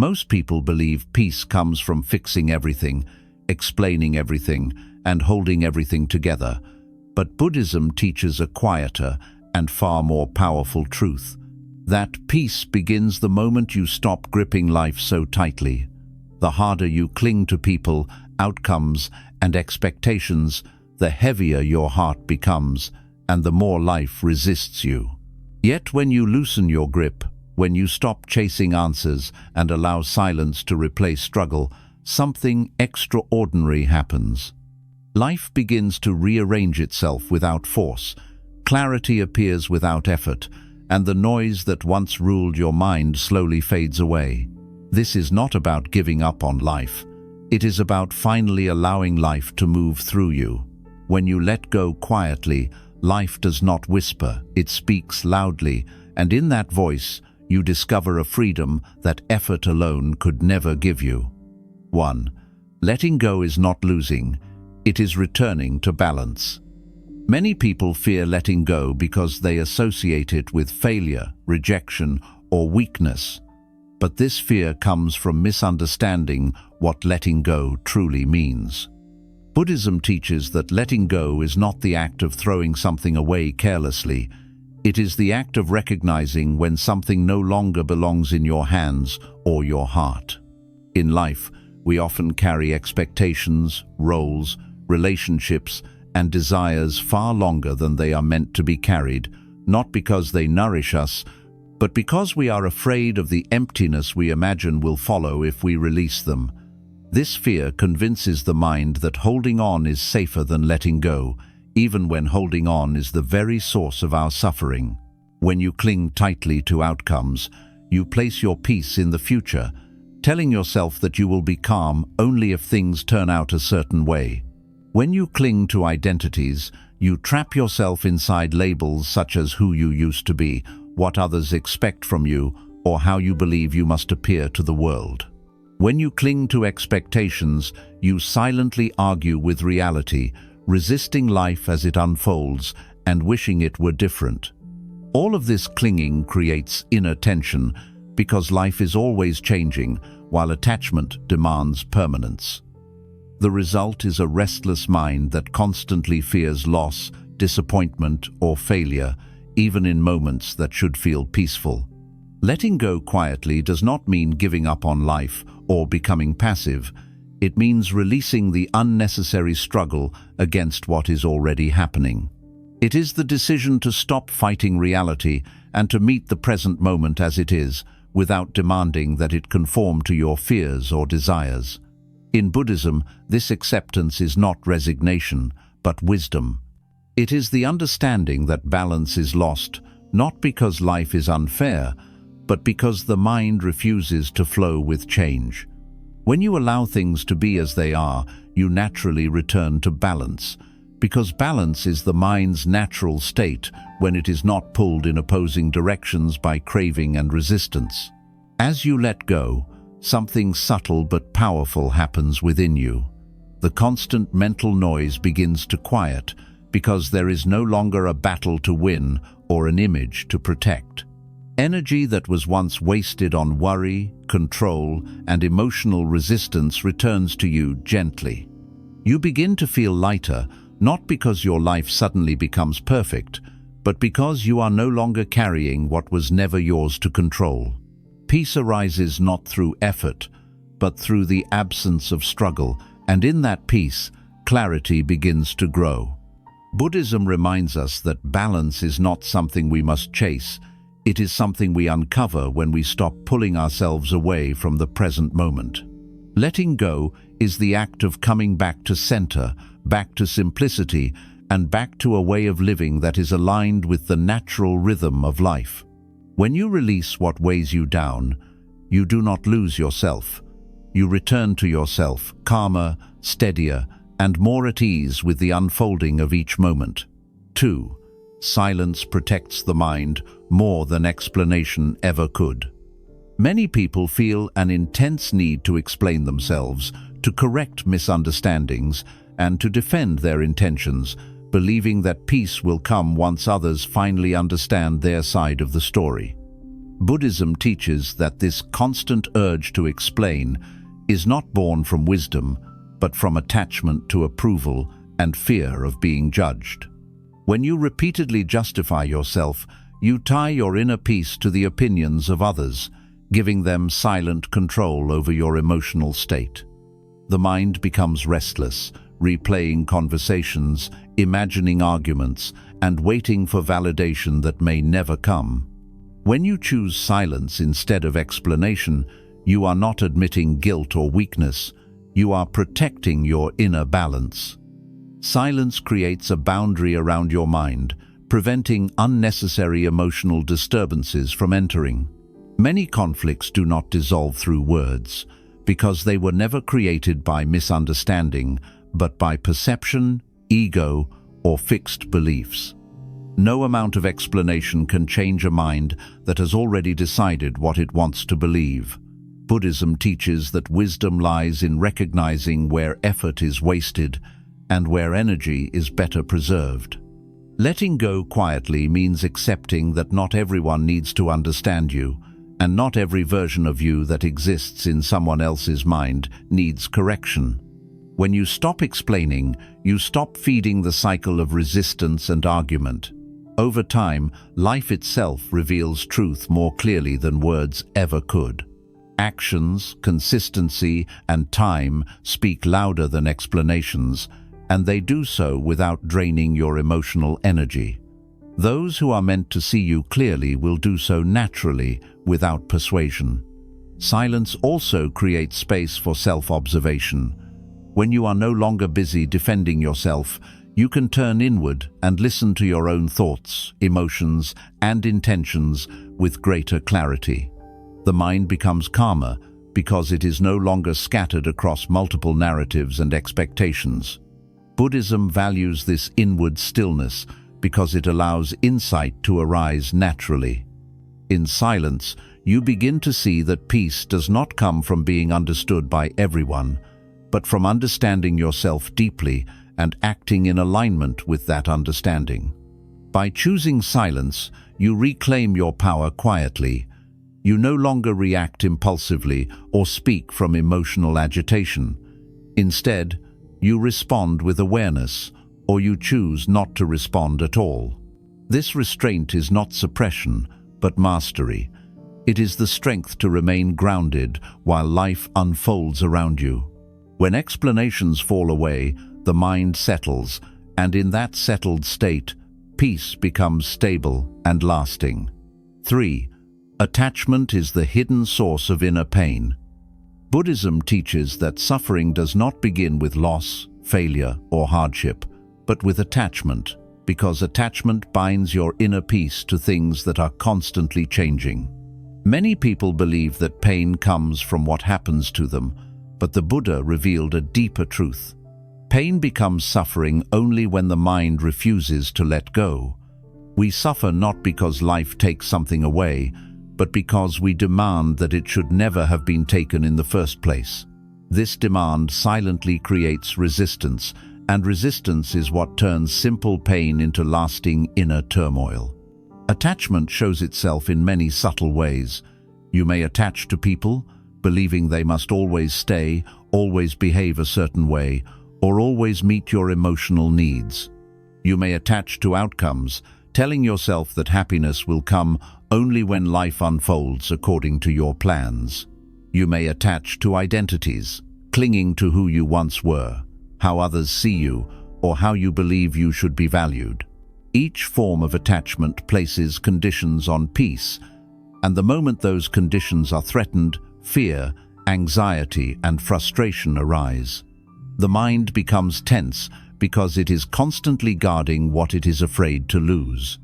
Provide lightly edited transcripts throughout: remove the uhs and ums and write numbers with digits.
Most people believe peace comes from fixing everything, explaining everything, and holding everything together. But Buddhism teaches a quieter and far more powerful truth. That peace begins the moment you stop gripping life so tightly. The harder you cling to people, outcomes, and expectations, the heavier your heart becomes, and the more life resists you. Yet when you loosen your grip, when you stop chasing answers and allow silence to replace struggle, something extraordinary happens. Life begins to rearrange itself without force. Clarity appears without effort, and the noise that once ruled your mind slowly fades away. This is not about giving up on life. It is about finally allowing life to move through you. When you let go quietly, life does not whisper, it speaks loudly, and in that voice, you discover a freedom that effort alone could never give you. 1. Letting go is not losing, it is returning to balance. Many people fear letting go because they associate it with failure, rejection, or weakness. But this fear comes from misunderstanding what letting go truly means. Buddhism teaches that letting go is not the act of throwing something away carelessly. It is the act of recognizing when something no longer belongs in your hands or your heart. In life, we often carry expectations, roles, relationships, and desires far longer than they are meant to be carried, not because they nourish us, but because we are afraid of the emptiness we imagine will follow if we release them. This fear convinces the mind that holding on is safer than letting go, even when holding on is the very source of our suffering. When you cling tightly to outcomes, you place your peace in the future, telling yourself that you will be calm only if things turn out a certain way. When you cling to identities, you trap yourself inside labels such as who you used to be, what others expect from you, or how you believe you must appear to the world. When you cling to expectations, you silently argue with reality, resisting life as it unfolds and wishing it were different. All of this clinging creates inner tension because life is always changing, while attachment demands permanence. The result is a restless mind that constantly fears loss, disappointment, or failure, even in moments that should feel peaceful. Letting go quietly does not mean giving up on life or becoming passive. It means releasing the unnecessary struggle against what is already happening. It is the decision to stop fighting reality and to meet the present moment as it is, without demanding that it conform to your fears or desires. In Buddhism, this acceptance is not resignation, but wisdom. It is the understanding that balance is lost, not because life is unfair, but because the mind refuses to flow with change. When you allow things to be as they are, you naturally return to balance, because balance is the mind's natural state when it is not pulled in opposing directions by craving and resistance. As you let go, something subtle but powerful happens within you. The constant mental noise begins to quiet because there is no longer a battle to win or an image to protect. Energy that was once wasted on worry, control, and emotional resistance returns to you gently. You begin to feel lighter, not because your life suddenly becomes perfect, but because you are no longer carrying what was never yours to control. Peace arises not through effort, but through the absence of struggle, and in that peace, clarity begins to grow. Buddhism reminds us that balance is not something we must chase. It is something we uncover when we stop pulling ourselves away from the present moment. Letting go is the act of coming back to center, back to simplicity, and back to a way of living that is aligned with the natural rhythm of life. When you release what weighs you down, you do not lose yourself. You return to yourself, calmer, steadier, and more at ease with the unfolding of each moment. 2. Silence protects the mind more than explanation ever could. Many people feel an intense need to explain themselves, to correct misunderstandings, and to defend their intentions, believing that peace will come once others finally understand their side of the story. Buddhism teaches that this constant urge to explain is not born from wisdom, but from attachment to approval and fear of being judged. When you repeatedly justify yourself, you tie your inner peace to the opinions of others, giving them silent control over your emotional state. The mind becomes restless, replaying conversations, imagining arguments, and waiting for validation that may never come. When you choose silence instead of explanation, you are not admitting guilt or weakness, you are protecting your inner balance. Silence creates a boundary around your mind, preventing unnecessary emotional disturbances from entering. Many conflicts do not dissolve through words, because they were never created by misunderstanding, but by perception, ego, or fixed beliefs. No amount of explanation can change a mind that has already decided what it wants to believe. Buddhism teaches that wisdom lies in recognizing where effort is wasted and where energy is better preserved. Letting go quietly means accepting that not everyone needs to understand you, and not every version of you that exists in someone else's mind needs correction. When you stop explaining, you stop feeding the cycle of resistance and argument. Over time, life itself reveals truth more clearly than words ever could. Actions, consistency, and time speak louder than explanations, and they do so without draining your emotional energy. Those who are meant to see you clearly will do so naturally, without persuasion. Silence also creates space for self-observation. When you are no longer busy defending yourself, you can turn inward and listen to your own thoughts, emotions, and intentions with greater clarity. The mind becomes calmer because it is no longer scattered across multiple narratives and expectations. Buddhism values this inward stillness because it allows insight to arise naturally. In silence, you begin to see that peace does not come from being understood by everyone, but from understanding yourself deeply and acting in alignment with that understanding. By choosing silence, you reclaim your power quietly. You no longer react impulsively or speak from emotional agitation. Instead, you respond with awareness, or you choose not to respond at all. This restraint is not suppression, but mastery. It is the strength to remain grounded while life unfolds around you. When explanations fall away, the mind settles, and in that settled state, peace becomes stable and lasting. 3. Attachment is the hidden source of inner pain. Buddhism teaches that suffering does not begin with loss, failure, or hardship, but with attachment, because attachment binds your inner peace to things that are constantly changing. Many people believe that pain comes from what happens to them, but the Buddha revealed a deeper truth. Pain becomes suffering only when the mind refuses to let go. We suffer not because life takes something away, but because we demand that it should never have been taken in the first place. This demand silently creates resistance, and resistance is what turns simple pain into lasting inner turmoil. Attachment shows itself in many subtle ways. You may attach to people, believing they must always stay, always behave a certain way, or always meet your emotional needs. You may attach to outcomes, telling yourself that happiness will come only when life unfolds according to your plans. You may attach to identities, clinging to who you once were, how others see you, or how you believe you should be valued. Each form of attachment places conditions on peace, and the moment those conditions are threatened, fear, anxiety, and frustration arise. The mind becomes tense because it is constantly guarding what it is afraid to lose.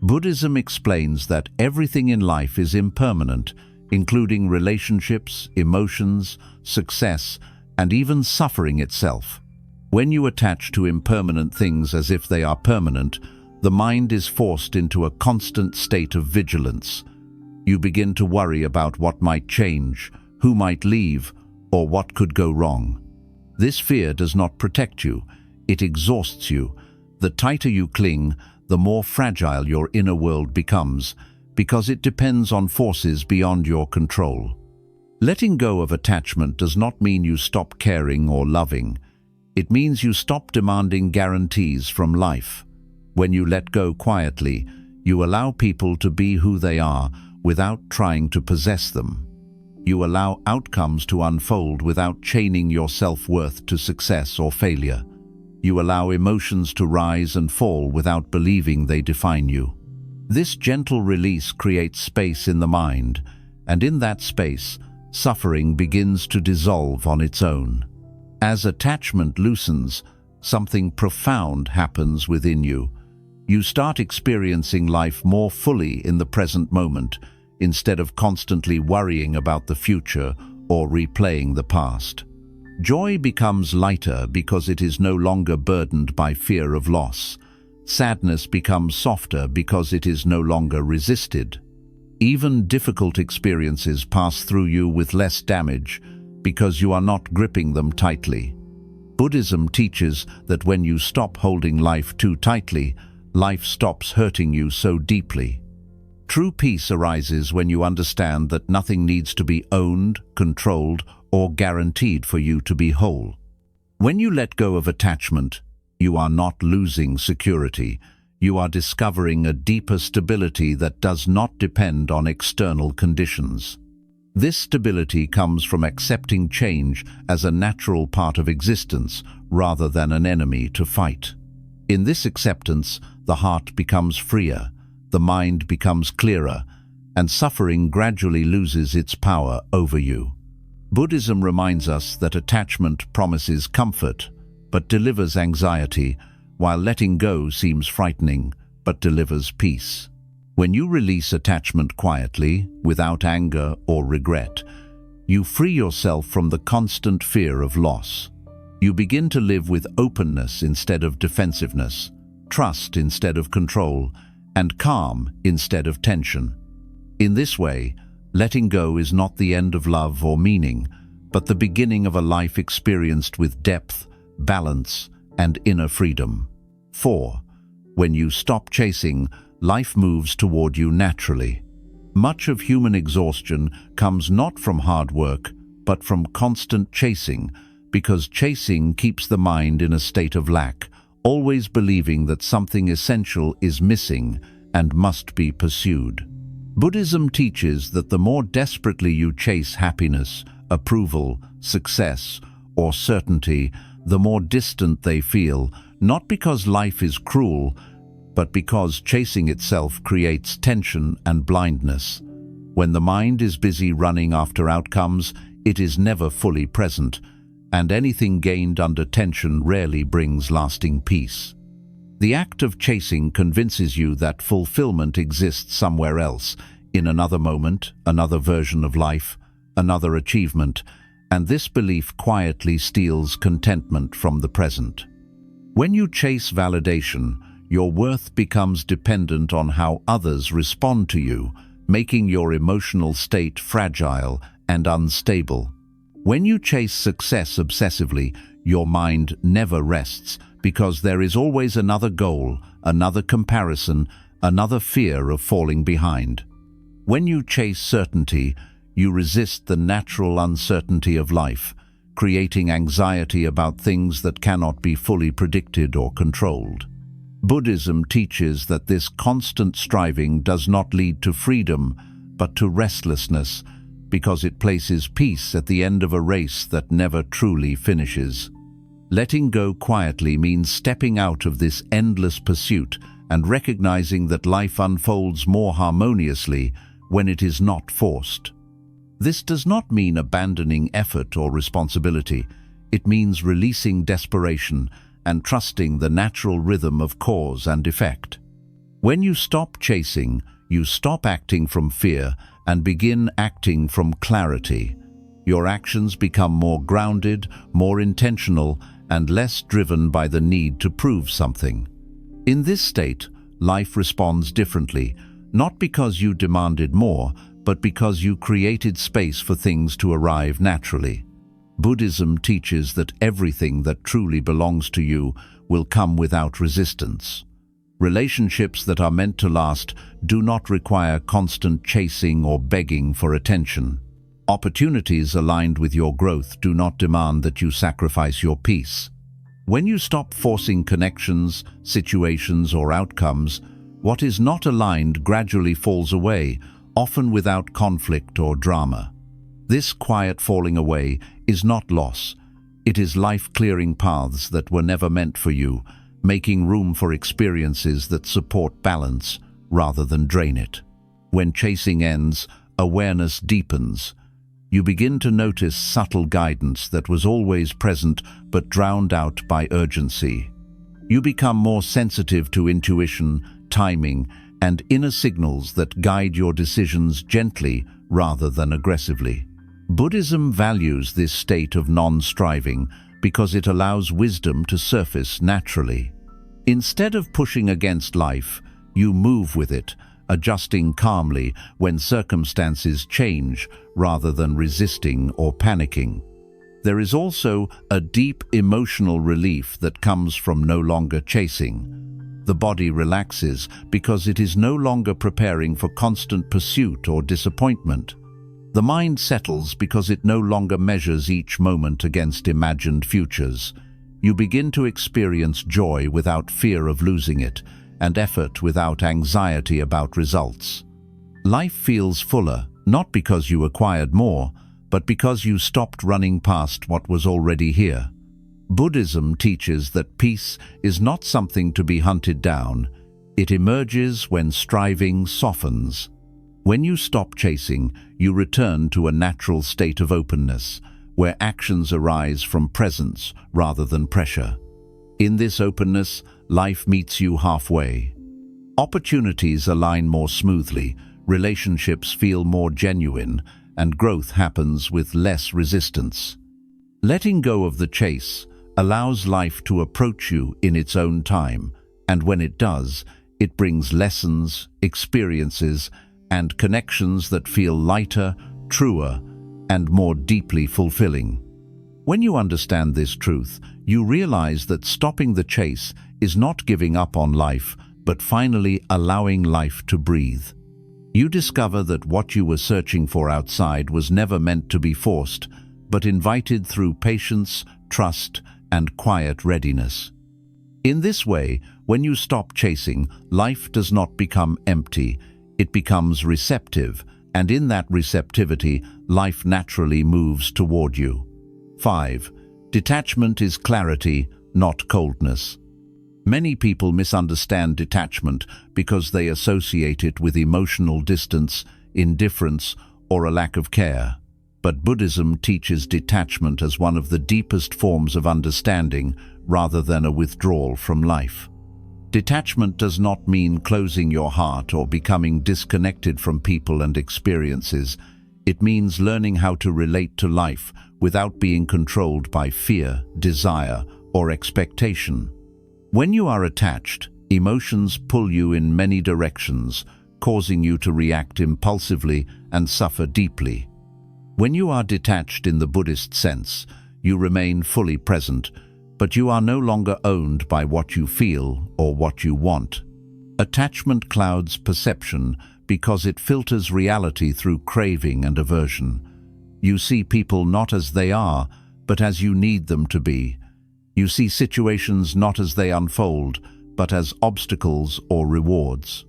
Buddhism explains that everything in life is impermanent, including relationships, emotions, success, and even suffering itself. When you attach to impermanent things as if they are permanent, the mind is forced into a constant state of vigilance. You begin to worry about what might change, who might leave, or what could go wrong. This fear does not protect you, it exhausts you. The tighter you cling, the more fragile your inner world becomes, because it depends on forces beyond your control. Letting go of attachment does not mean you stop caring or loving. It means you stop demanding guarantees from life. When you let go quietly, you allow people to be who they are without trying to possess them. You allow outcomes to unfold without chaining your self-worth to success or failure. You allow emotions to rise and fall without believing they define you. This gentle release creates space in the mind, and in that space, suffering begins to dissolve on its own. As attachment loosens, something profound happens within you. You start experiencing life more fully in the present moment, instead of constantly worrying about the future or replaying the past. Joy becomes lighter because it is no longer burdened by fear of loss. Sadness becomes softer because it is no longer resisted. Even difficult experiences pass through you with less damage because you are not gripping them tightly. Buddhism teaches that when you stop holding life too tightly, life stops hurting you so deeply. True peace arises when you understand that nothing needs to be owned, controlled, or guaranteed for you to be whole. When you let go of attachment, you are not losing security. You are discovering a deeper stability that does not depend on external conditions. This stability comes from accepting change as a natural part of existence rather than an enemy to fight. In this acceptance, the heart becomes freer, the mind becomes clearer, and suffering gradually loses its power over you. Buddhism reminds us that attachment promises comfort, but delivers anxiety, while letting go seems frightening, but delivers peace. When you release attachment quietly, without anger or regret, you free yourself from the constant fear of loss. You begin to live with openness instead of defensiveness, trust instead of control, and calm instead of tension. In this way, letting go is not the end of love or meaning, but the beginning of a life experienced with depth, balance, and inner freedom. 4. When you stop chasing, life moves toward you naturally. Much of human exhaustion comes not from hard work, but from constant chasing, because chasing keeps the mind in a state of lack, always believing that something essential is missing and must be pursued. Buddhism teaches that the more desperately you chase happiness, approval, success, or certainty, the more distant they feel, not because life is cruel, but because chasing itself creates tension and blindness. When the mind is busy running after outcomes, it is never fully present, and anything gained under tension rarely brings lasting peace. The act of chasing convinces you that fulfillment exists somewhere else, in another moment, another version of life, another achievement, and this belief quietly steals contentment from the present. When you chase validation, your worth becomes dependent on how others respond to you, making your emotional state fragile and unstable. When you chase success obsessively, your mind never rests because there is always another goal, another comparison, another fear of falling behind. When you chase certainty, you resist the natural uncertainty of life, creating anxiety about things that cannot be fully predicted or controlled. Buddhism teaches that this constant striving does not lead to freedom, but to restlessness, because it places peace at the end of a race that never truly finishes. Letting go quietly means stepping out of this endless pursuit and recognizing that life unfolds more harmoniously when it is not forced. This does not mean abandoning effort or responsibility. It means releasing desperation and trusting the natural rhythm of cause and effect. When you stop chasing, you stop acting from fear and begin acting from clarity. Your actions become more grounded, more intentional, and less driven by the need to prove something. In this state, life responds differently, not because you demanded more, but because you created space for things to arrive naturally. Buddhism teaches that everything that truly belongs to you will come without resistance. Relationships that are meant to last do not require constant chasing or begging for attention. Opportunities aligned with your growth do not demand that you sacrifice your peace. When you stop forcing connections, situations, or outcomes, what is not aligned gradually falls away, often without conflict or drama. This quiet falling away is not loss. It is life-clearing paths that were never meant for you, making room for experiences that support balance rather than drain it. When chasing ends, awareness deepens. You begin to notice subtle guidance that was always present but drowned out by urgency. You become more sensitive to intuition, timing, and inner signals that guide your decisions gently rather than aggressively. Buddhism values this state of non-striving because it allows wisdom to surface naturally. Instead of pushing against life, you move with it, adjusting calmly when circumstances change rather than resisting or panicking. There is also a deep emotional relief that comes from no longer chasing. The body relaxes because it is no longer preparing for constant pursuit or disappointment. The mind settles because it no longer measures each moment against imagined futures. You begin to experience joy without fear of losing it, and effort without anxiety about results. Life feels fuller, not because you acquired more, but because you stopped running past what was already here. Buddhism teaches that peace is not something to be hunted down. It emerges when striving softens. When you stop chasing, you return to a natural state of openness, where actions arise from presence rather than pressure. In this openness, life meets you halfway. Opportunities align more smoothly, relationships feel more genuine, and growth happens with less resistance. Letting go of the chase allows life to approach you in its own time, and when it does, it brings lessons, experiences, and connections that feel lighter, truer, and more deeply fulfilling. When you understand this truth, you realize that stopping the chase is not giving up on life, but finally allowing life to breathe. You discover that what you were searching for outside was never meant to be forced, but invited through patience, trust, and quiet readiness. In this way, when you stop chasing, life does not become empty, it becomes receptive, and in that receptivity, life naturally moves toward you. 5. Detachment is clarity, not coldness. Many people misunderstand detachment because they associate it with emotional distance, indifference, or a lack of care. But Buddhism teaches detachment as one of the deepest forms of understanding rather than a withdrawal from life. Detachment does not mean closing your heart or becoming disconnected from people and experiences. It means learning how to relate to life without being controlled by fear, desire, or expectation. When you are attached, emotions pull you in many directions, causing you to react impulsively and suffer deeply. When you are detached in the Buddhist sense, you remain fully present, but you are no longer owned by what you feel or what you want. Attachment clouds perception because it filters reality through craving and aversion. You see people not as they are, but as you need them to be. You see situations not as they unfold, but as obstacles or rewards.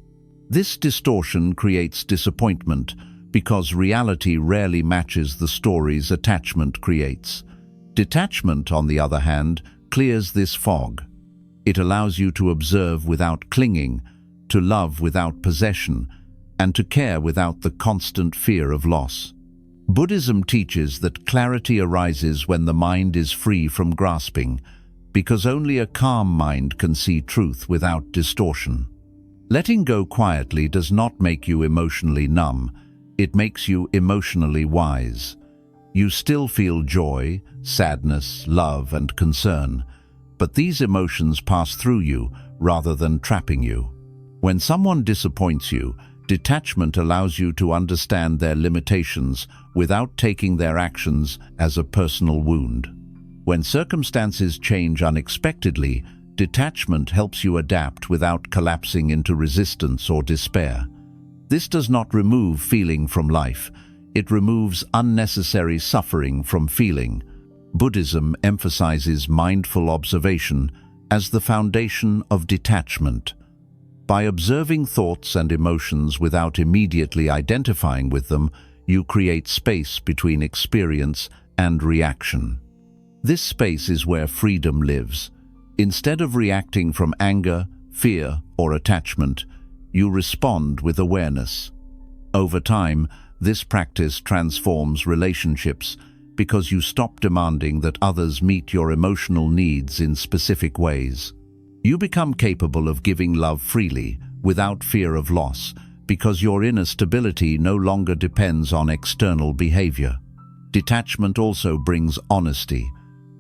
This distortion creates disappointment because reality rarely matches the stories attachment creates. Detachment, on the other hand, clears this fog. It allows you to observe without clinging, to love without possession, and to care without the constant fear of loss. Buddhism teaches that clarity arises when the mind is free from grasping, because only a calm mind can see truth without distortion. Letting go quietly does not make you emotionally numb, it makes you emotionally wise. You still feel joy, sadness, love, and concern, but these emotions pass through you rather than trapping you. When someone disappoints you, detachment allows you to understand their limitations without taking their actions as a personal wound. When circumstances change unexpectedly, Detachment helps you adapt without collapsing into resistance or despair. This does not remove feeling from life. It removes unnecessary suffering from feeling. Buddhism emphasizes mindful observation as the foundation of detachment. By observing thoughts and emotions without immediately identifying with them, you create space between experience and reaction. This space is where freedom lives. Instead of reacting from anger, fear, or attachment, you respond with awareness. Over time, this practice transforms relationships because you stop demanding that others meet your emotional needs in specific ways. You become capable of giving love freely, without fear of loss, because your inner stability no longer depends on external behavior. Detachment also brings honesty.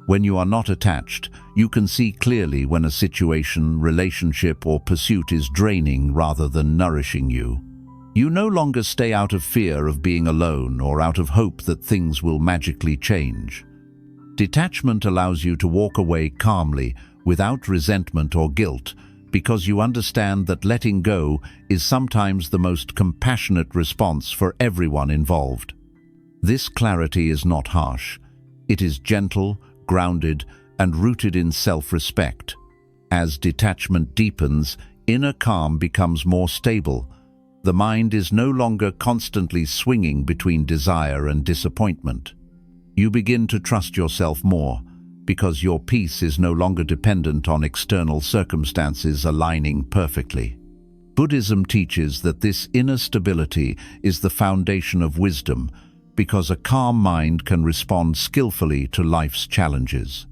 When you are not attached, you can see clearly when a situation, relationship, or pursuit is draining rather than nourishing you. You no longer stay out of fear of being alone or out of hope that things will magically change. Detachment allows you to walk away calmly, without resentment or guilt, because you understand that letting go is sometimes the most compassionate response for everyone involved. This clarity is not harsh. It is gentle, grounded, and rooted in self-respect. As detachment deepens, inner calm becomes more stable. The mind is no longer constantly swinging between desire and disappointment. You begin to trust yourself more, because your peace is no longer dependent on external circumstances aligning perfectly. Buddhism teaches that this inner stability is the foundation of wisdom, because a calm mind can respond skillfully to life's challenges.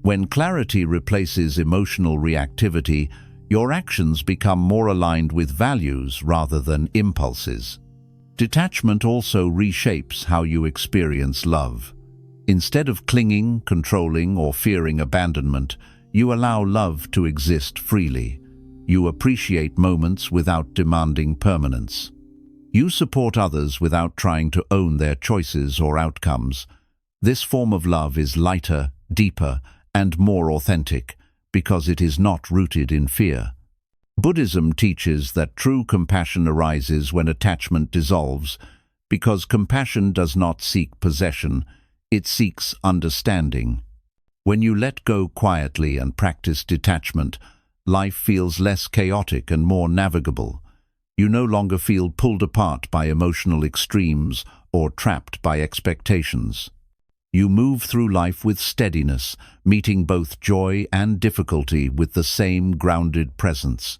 When clarity replaces emotional reactivity, your actions become more aligned with values rather than impulses. Detachment also reshapes how you experience love. Instead of clinging, controlling, or fearing abandonment, you allow love to exist freely. You appreciate moments without demanding permanence. You support others without trying to own their choices or outcomes. This form of love is lighter, deeper, and more authentic, because it is not rooted in fear. Buddhism teaches that true compassion arises when attachment dissolves, because compassion does not seek possession, it seeks understanding. When you let go quietly and practice detachment, life feels less chaotic and more navigable. You no longer feel pulled apart by emotional extremes or trapped by expectations. You move through life with steadiness, meeting both joy and difficulty with the same grounded presence.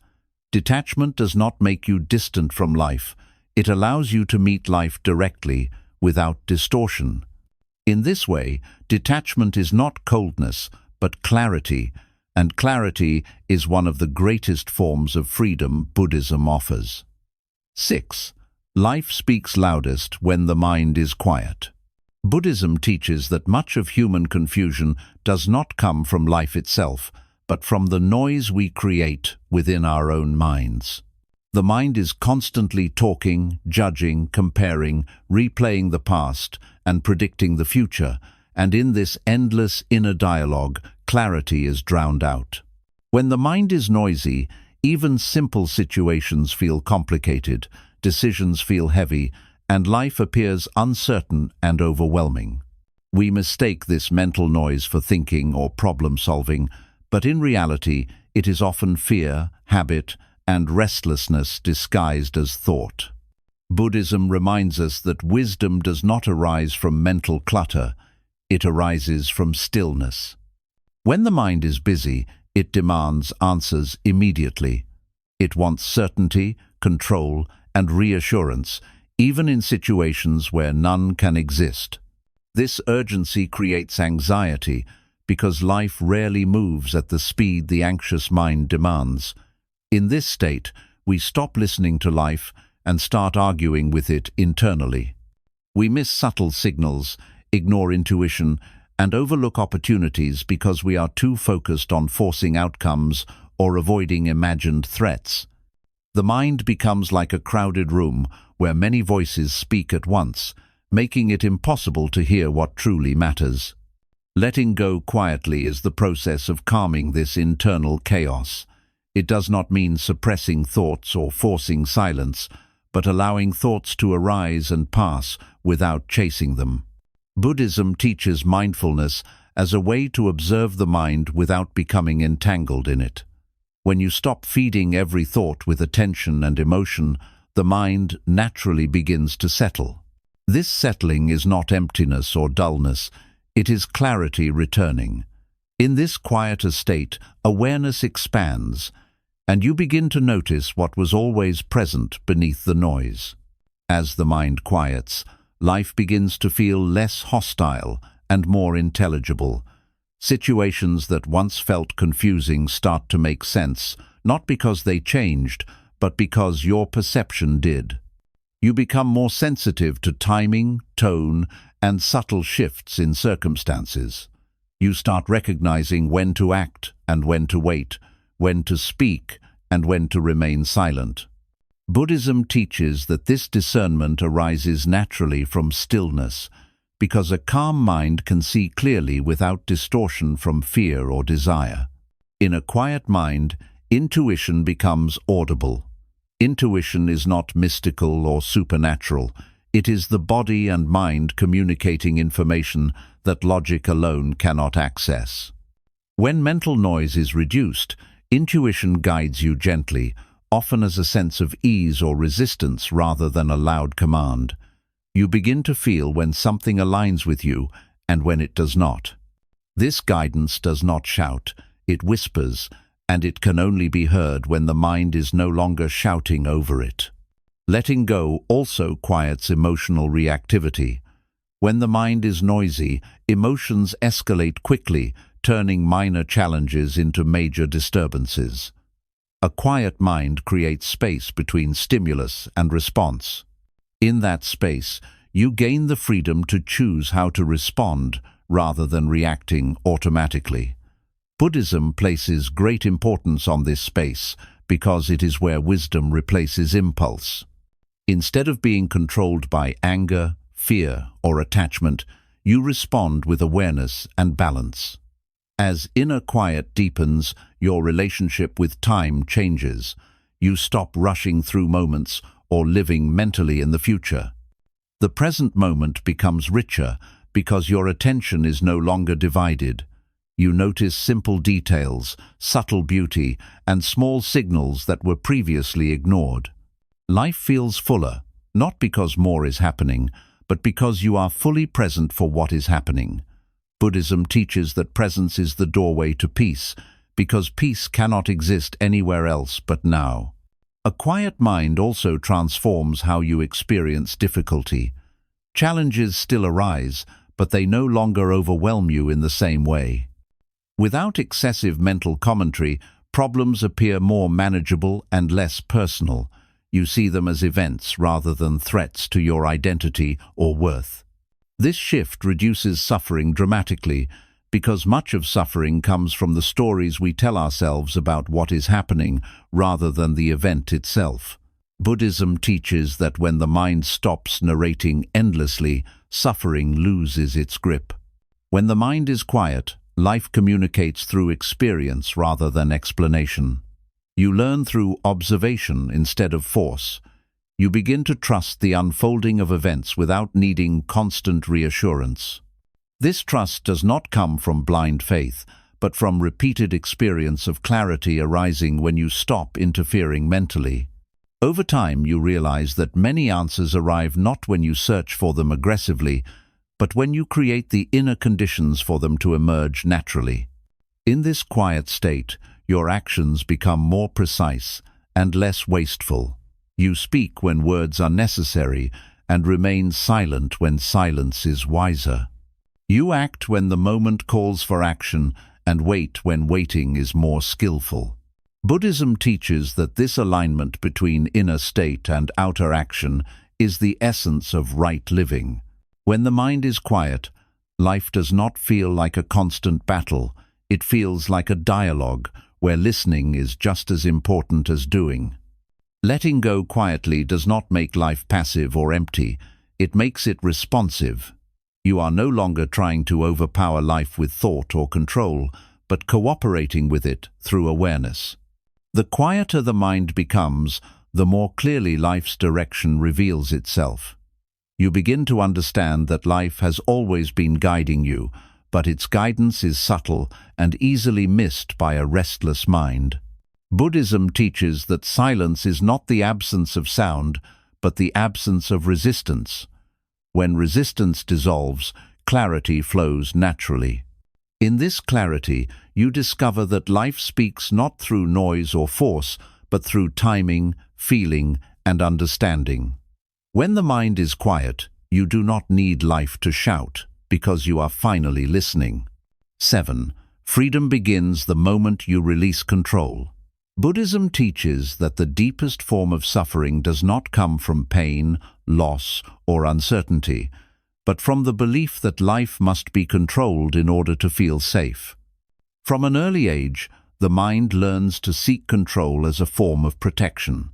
Detachment does not make you distant from life. It allows you to meet life directly, without distortion. In this way, detachment is not coldness, but clarity, and clarity is one of the greatest forms of freedom Buddhism offers. 6. Life speaks loudest when the mind is quiet. Buddhism teaches that much of human confusion does not come from life itself, but from the noise we create within our own minds. The mind is constantly talking, judging, comparing, replaying the past, and predicting the future, and in this endless inner dialogue, clarity is drowned out. When the mind is noisy, even simple situations feel complicated, decisions feel heavy, and life appears uncertain and overwhelming. We mistake this mental noise for thinking or problem-solving, but in reality, it is often fear, habit, and restlessness disguised as thought. Buddhism reminds us that wisdom does not arise from mental clutter, it arises from stillness. When the mind is busy, it demands answers immediately. It wants certainty, control, and reassurance, even in situations where none can exist. This urgency creates anxiety, because life rarely moves at the speed the anxious mind demands. In this state, we stop listening to life and start arguing with it internally. We miss subtle signals, ignore intuition, and overlook opportunities because we are too focused on forcing outcomes or avoiding imagined threats. The mind becomes like a crowded room where many voices speak at once, making it impossible to hear what truly matters. Letting go quietly is the process of calming this internal chaos. It does not mean suppressing thoughts or forcing silence, but allowing thoughts to arise and pass without chasing them. Buddhism teaches mindfulness as a way to observe the mind without becoming entangled in it. When you stop feeding every thought with attention and emotion, the mind naturally begins to settle. This settling is not emptiness or dullness, it is clarity returning. In this quieter state, awareness expands, and you begin to notice what was always present beneath the noise. As the mind quiets, life begins to feel less hostile and more intelligible. Situations that once felt confusing start to make sense, not because they changed, but because your perception did. You become more sensitive to timing, tone, and subtle shifts in circumstances. You start recognizing when to act and when to wait, when to speak and when to remain silent. Buddhism teaches that this discernment arises naturally from stillness, because a calm mind can see clearly without distortion from fear or desire. In a quiet mind, intuition becomes audible. Intuition is not mystical or supernatural. It is the body and mind communicating information that logic alone cannot access. When mental noise is reduced, intuition guides you gently, often as a sense of ease or resistance rather than a loud command. You begin to feel when something aligns with you and when it does not. This guidance does not shout, it whispers, and it can only be heard when the mind is no longer shouting over it. Letting go also quiets emotional reactivity. When the mind is noisy, emotions escalate quickly, turning minor challenges into major disturbances. A quiet mind creates space between stimulus and response. In that space, you gain the freedom to choose how to respond rather than reacting automatically. Buddhism places great importance on this space because it is where wisdom replaces impulse. Instead of being controlled by anger, fear, or attachment, you respond with awareness and balance. As inner quiet deepens, your relationship with time changes. You stop rushing through moments or living mentally in the future. The present moment becomes richer because your attention is no longer divided. You notice simple details, subtle beauty, and small signals that were previously ignored. Life feels fuller, not because more is happening, but because you are fully present for what is happening. Buddhism teaches that presence is the doorway to peace, because peace cannot exist anywhere else but now. A quiet mind also transforms how you experience difficulty. Challenges still arise, but they no longer overwhelm you in the same way. Without excessive mental commentary, problems appear more manageable and less personal. You see them as events rather than threats to your identity or worth. This shift reduces suffering dramatically, because much of suffering comes from the stories we tell ourselves about what is happening rather than the event itself. Buddhism teaches that when the mind stops narrating endlessly, suffering loses its grip. When the mind is quiet, life communicates through experience rather than explanation. You learn through observation instead of force. You begin to trust the unfolding of events without needing constant reassurance. This trust does not come from blind faith, but from repeated experience of clarity arising when you stop interfering mentally. Over time, you realize that many answers arrive not when you search for them aggressively, but when you create the inner conditions for them to emerge naturally. In this quiet state, your actions become more precise and less wasteful. You speak when words are necessary and remain silent when silence is wiser. You act when the moment calls for action and wait when waiting is more skillful. Buddhism teaches that this alignment between inner state and outer action is the essence of right living. When the mind is quiet, life does not feel like a constant battle. It feels like a dialogue where listening is just as important as doing. Letting go quietly does not make life passive or empty. It makes it responsive. You are no longer trying to overpower life with thought or control, but cooperating with it through awareness. The quieter the mind becomes, the more clearly life's direction reveals itself. You begin to understand that life has always been guiding you, but its guidance is subtle and easily missed by a restless mind. Buddhism teaches that silence is not the absence of sound, but the absence of resistance. When resistance dissolves, clarity flows naturally. In this clarity, you discover that life speaks not through noise or force, but through timing, feeling, and understanding. When the mind is quiet, you do not need life to shout, because you are finally listening. 7. Freedom begins the moment you release control. Buddhism teaches that the deepest form of suffering does not come from pain, loss, or uncertainty, but from the belief that life must be controlled in order to feel safe. From an early age, the mind learns to seek control as a form of protection.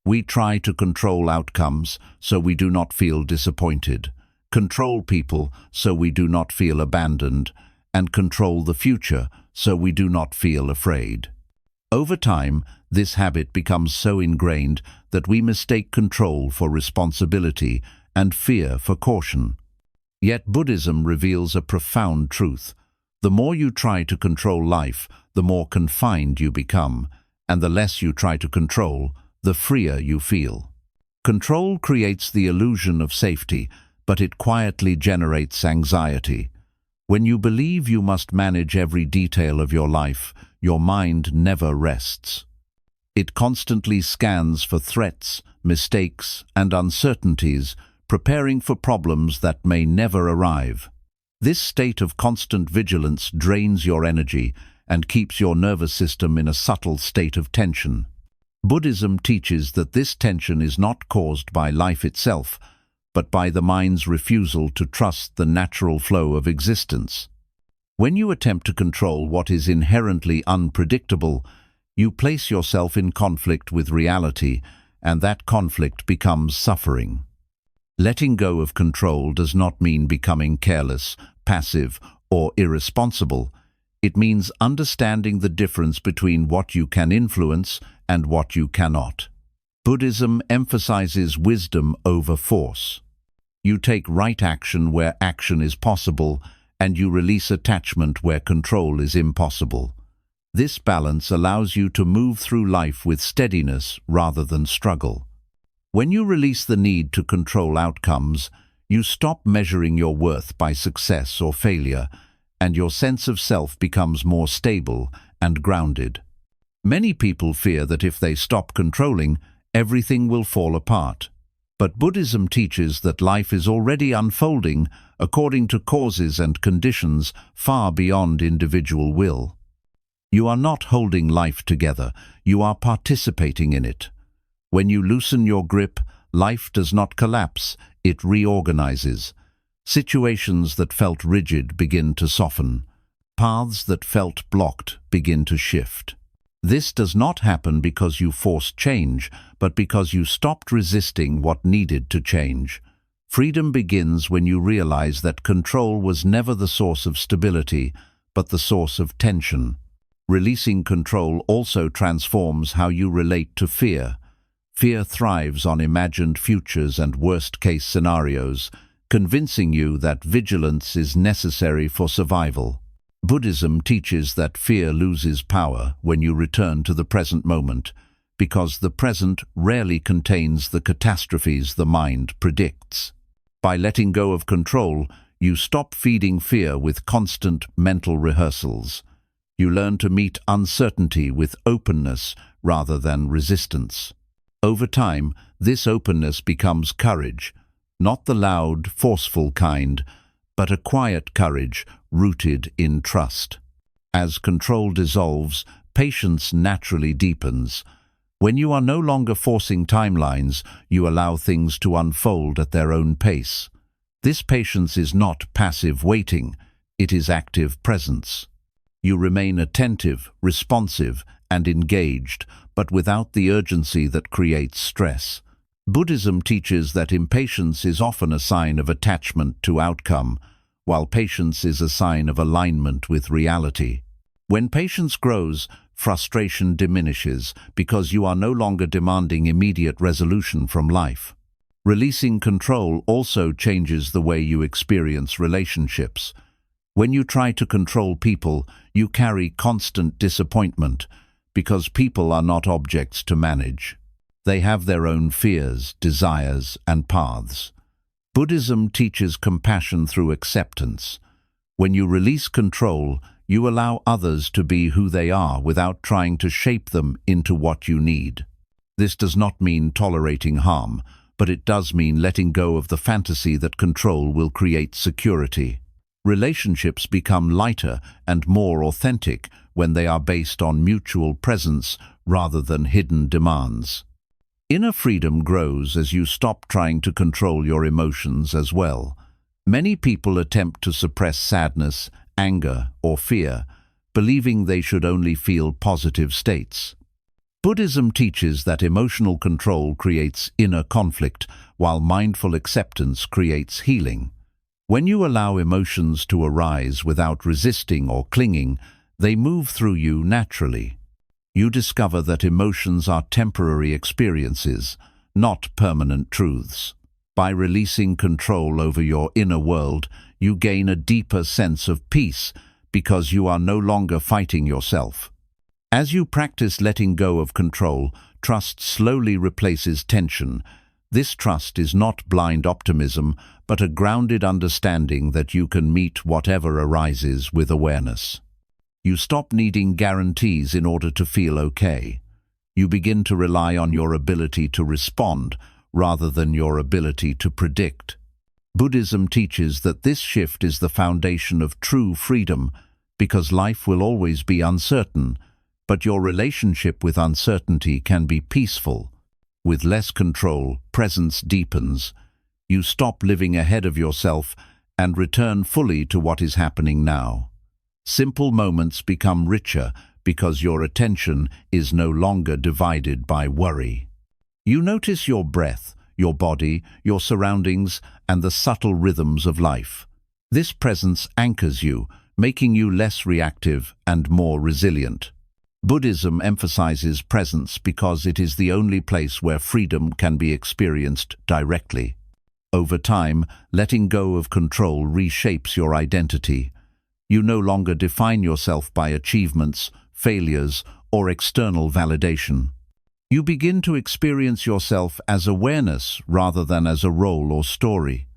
We try to control outcomes so we do not feel disappointed, control people so we do not feel abandoned, and control the future so we do not feel afraid. Over time, this habit becomes so ingrained that we mistake control for responsibility and fear for caution. Yet Buddhism reveals a profound truth. The more you try to control life, the more confined you become, and the less you try to control, the freer you feel. Control creates the illusion of safety, but it quietly generates anxiety. When you believe you must manage every detail of your life, your mind never rests. It constantly scans for threats, mistakes, and uncertainties, preparing for problems that may never arrive. This state of constant vigilance drains your energy and keeps your nervous system in a subtle state of tension. Buddhism teaches that this tension is not caused by life itself, but by the mind's refusal to trust the natural flow of existence. When you attempt to control what is inherently unpredictable, you place yourself in conflict with reality, and that conflict becomes suffering. Letting go of control does not mean becoming careless, passive, or irresponsible. It means understanding the difference between what you can influence and what you cannot. Buddhism emphasizes wisdom over force. You take right action where action is possible, and you release attachment where control is impossible. This balance allows you to move through life with steadiness rather than struggle. When you release the need to control outcomes, you stop measuring your worth by success or failure, and your sense of self becomes more stable and grounded. Many people fear that if they stop controlling, everything will fall apart. But Buddhism teaches that life is already unfolding according to causes and conditions far beyond individual will. You are not holding life together, you are participating in it. When you loosen your grip, life does not collapse, it reorganizes. Situations that felt rigid begin to soften. Paths that felt blocked begin to shift. This does not happen because you forced change, but because you stopped resisting what needed to change. Freedom begins when you realize that control was never the source of stability, but the source of tension. Releasing control also transforms how you relate to fear. Fear thrives on imagined futures and worst-case scenarios, convincing you that vigilance is necessary for survival. Buddhism teaches that fear loses power when you return to the present moment, because the present rarely contains the catastrophes the mind predicts. By letting go of control, you stop feeding fear with constant mental rehearsals. You learn to meet uncertainty with openness rather than resistance. Over time, this openness becomes courage, not the loud, forceful kind, but a quiet courage rooted in trust. As control dissolves, patience naturally deepens. When you are no longer forcing timelines, you allow things to unfold at their own pace. This patience is not passive waiting, it is active presence. You remain attentive, responsive, and engaged, but without the urgency that creates stress. Buddhism teaches that impatience is often a sign of attachment to outcome, while patience is a sign of alignment with reality. When patience grows, frustration diminishes because you are no longer demanding immediate resolution from life. Releasing control also changes the way you experience relationships. When you try to control people, you carry constant disappointment because people are not objects to manage. They have their own fears, desires, and paths. Buddhism teaches compassion through acceptance. When you release control, you allow others to be who they are without trying to shape them into what you need. This does not mean tolerating harm, but it does mean letting go of the fantasy that control will create security. Relationships become lighter and more authentic when they are based on mutual presence rather than hidden demands. Inner freedom grows as you stop trying to control your emotions as well. Many people attempt to suppress sadness, anger, or fear, believing they should only feel positive states. Buddhism teaches that emotional control creates inner conflict, while mindful acceptance creates healing. When you allow emotions to arise without resisting or clinging, they move through you naturally. You discover that emotions are temporary experiences, not permanent truths. By releasing control over your inner world, you gain a deeper sense of peace because you are no longer fighting yourself. As you practice letting go of control, trust slowly replaces tension. This trust is not blind optimism, but a grounded understanding that you can meet whatever arises with awareness. You stop needing guarantees in order to feel okay. You begin to rely on your ability to respond rather than your ability to predict. Buddhism teaches that this shift is the foundation of true freedom because life will always be uncertain, but your relationship with uncertainty can be peaceful. With less control, presence deepens. You stop living ahead of yourself and return fully to what is happening now. Simple moments become richer because your attention is no longer divided by worry. You notice your breath, your body, your surroundings, and the subtle rhythms of life. This presence anchors you, making you less reactive and more resilient. Buddhism emphasizes presence because it is the only place where freedom can be experienced directly. Over time, letting go of control reshapes your identity. You no longer define yourself by achievements, failures, or external validation. You begin to experience yourself as awareness rather than as a role or story.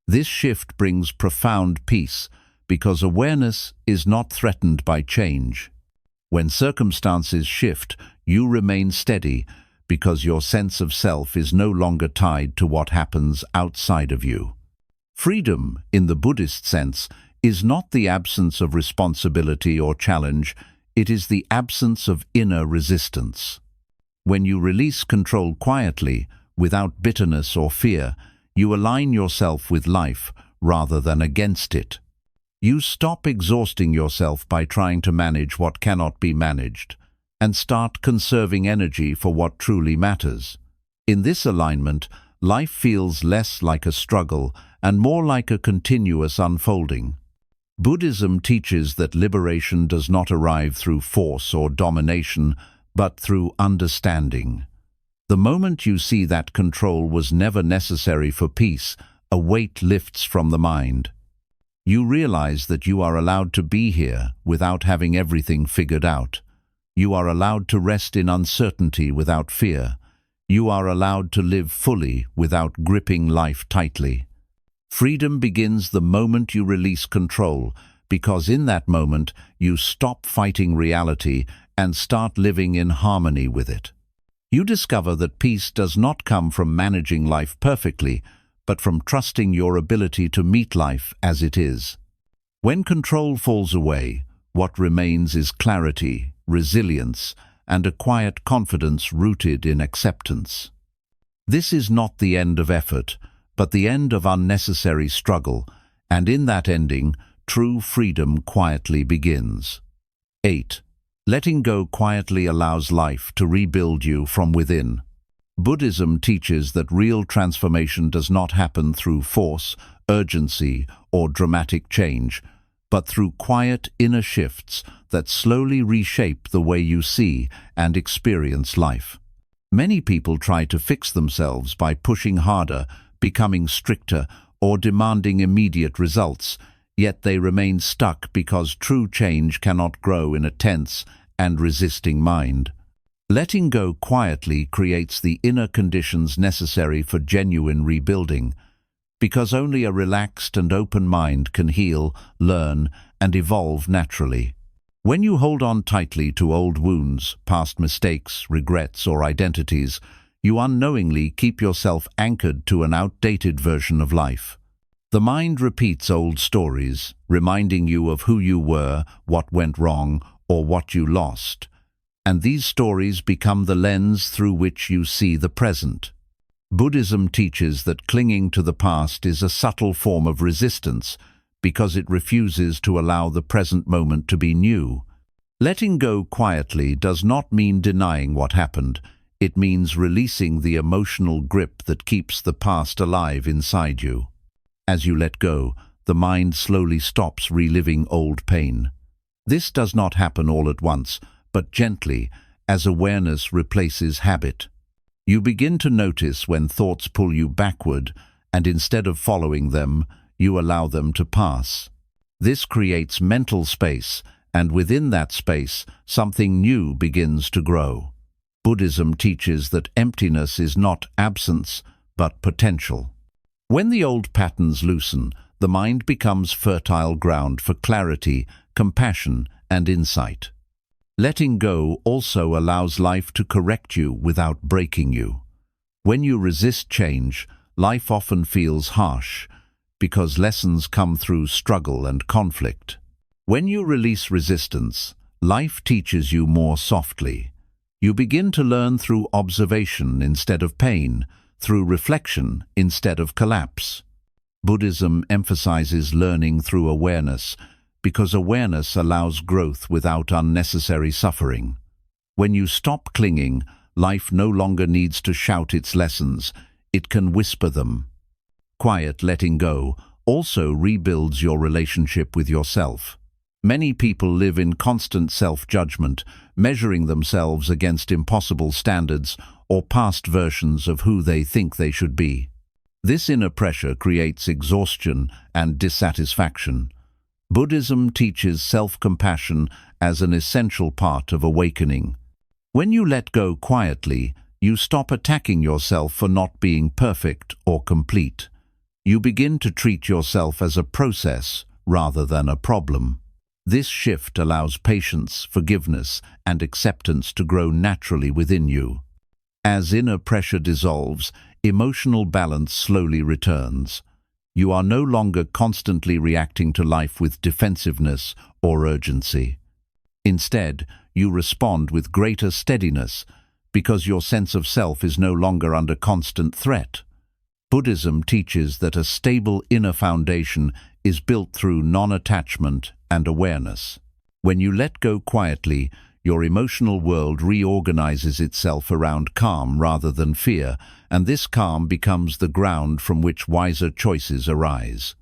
This shift brings profound peace because awareness is not threatened by change. When circumstances shift, you remain steady because your sense of self is no longer tied to what happens outside of you. Freedom, in the Buddhist sense, is not the absence of responsibility or challenge, it is the absence of inner resistance. When you release control quietly, without bitterness or fear, you align yourself with life rather than against it. You stop exhausting yourself by trying to manage what cannot be managed, and start conserving energy for what truly matters. In this alignment, life feels less like a struggle and more like a continuous unfolding. Buddhism teaches that liberation does not arrive through force or domination, but through understanding. The moment you see that control was never necessary for peace, a weight lifts from the mind. You realize that you are allowed to be here without having everything figured out. You are allowed to rest in uncertainty without fear. You are allowed to live fully without gripping life tightly. Freedom begins the moment you release control, because in that moment you stop fighting reality and start living in harmony with it. You discover that peace does not come from managing life perfectly, but from trusting your ability to meet life as it is. When control falls away, what remains is clarity, resilience, and a quiet confidence rooted in acceptance. This is not the end of effort, but the end of unnecessary struggle, and in that ending, true freedom quietly begins. 8. Letting go quietly allows life to rebuild you from within. Buddhism teaches that real transformation does not happen through force, urgency, or dramatic change, but through quiet inner shifts that slowly reshape the way you see and experience life. Many people try to fix themselves by pushing harder, becoming stricter, or demanding immediate results, yet they remain stuck because true change cannot grow in a tense and resisting mind. Letting go quietly creates the inner conditions necessary for genuine rebuilding, because only a relaxed and open mind can heal, learn, and evolve naturally. When you hold on tightly to old wounds, past mistakes, regrets, or identities, you unknowingly keep yourself anchored to an outdated version of life. The mind repeats old stories, reminding you of who you were, what went wrong, or what you lost. And these stories become the lens through which you see the present. Buddhism teaches that clinging to the past is a subtle form of resistance because it refuses to allow the present moment to be new. Letting go quietly does not mean denying what happened. It means releasing the emotional grip that keeps the past alive inside you. As you let go, the mind slowly stops reliving old pain. This does not happen all at once, but gently, as awareness replaces habit. You begin to notice when thoughts pull you backward, and instead of following them, you allow them to pass. This creates mental space, and within that space, something new begins to grow. Buddhism teaches that emptiness is not absence, but potential. When the old patterns loosen, the mind becomes fertile ground for clarity, compassion, and insight. Letting go also allows life to correct you without breaking you. When you resist change, life often feels harsh, because lessons come through struggle and conflict. When you release resistance, life teaches you more softly. You begin to learn through observation instead of pain, through reflection instead of collapse. Buddhism emphasizes learning through awareness, because awareness allows growth without unnecessary suffering. When you stop clinging, life no longer needs to shout its lessons, it can whisper them. Quiet letting go also rebuilds your relationship with yourself. Many people live in constant self-judgment, measuring themselves against impossible standards or past versions of who they think they should be. This inner pressure creates exhaustion and dissatisfaction. Buddhism teaches self-compassion as an essential part of awakening. When you let go quietly, you stop attacking yourself for not being perfect or complete. You begin to treat yourself as a process rather than a problem. This shift allows patience, forgiveness, and acceptance to grow naturally within you. As inner pressure dissolves, emotional balance slowly returns. You are no longer constantly reacting to life with defensiveness or urgency. Instead, you respond with greater steadiness because your sense of self is no longer under constant threat. Buddhism teaches that a stable inner foundation is built through non-attachment and awareness. When you let go quietly, your emotional world reorganizes itself around calm rather than fear, and this calm becomes the ground from which wiser choices arise.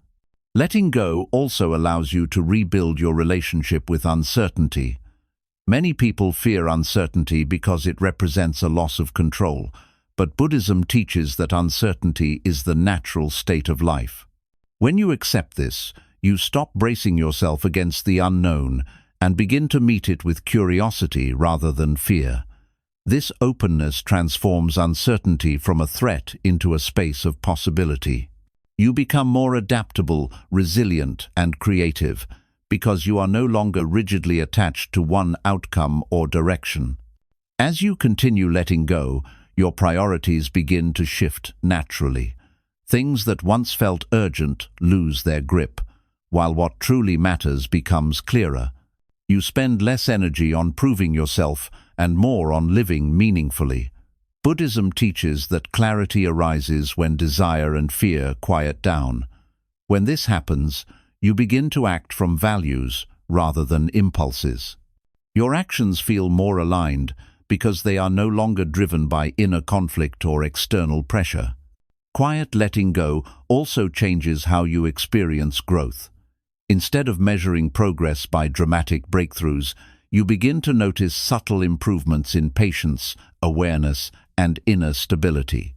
Letting go also allows you to rebuild your relationship with uncertainty. Many people fear uncertainty because it represents a loss of control, but Buddhism teaches that uncertainty is the natural state of life. When you accept this, you stop bracing yourself against the unknown and begin to meet it with curiosity rather than fear. This openness transforms uncertainty from a threat into a space of possibility. You become more adaptable, resilient, and creative because you are no longer rigidly attached to one outcome or direction. As you continue letting go, your priorities begin to shift naturally. Things that once felt urgent lose their grip, while what truly matters becomes clearer. You spend less energy on proving yourself and more on living meaningfully. Buddhism teaches that clarity arises when desire and fear quiet down. When this happens, you begin to act from values rather than impulses. Your actions feel more aligned because they are no longer driven by inner conflict or external pressure. Quiet letting go also changes how you experience growth. Instead of measuring progress by dramatic breakthroughs, you begin to notice subtle improvements in patience, awareness, and inner stability.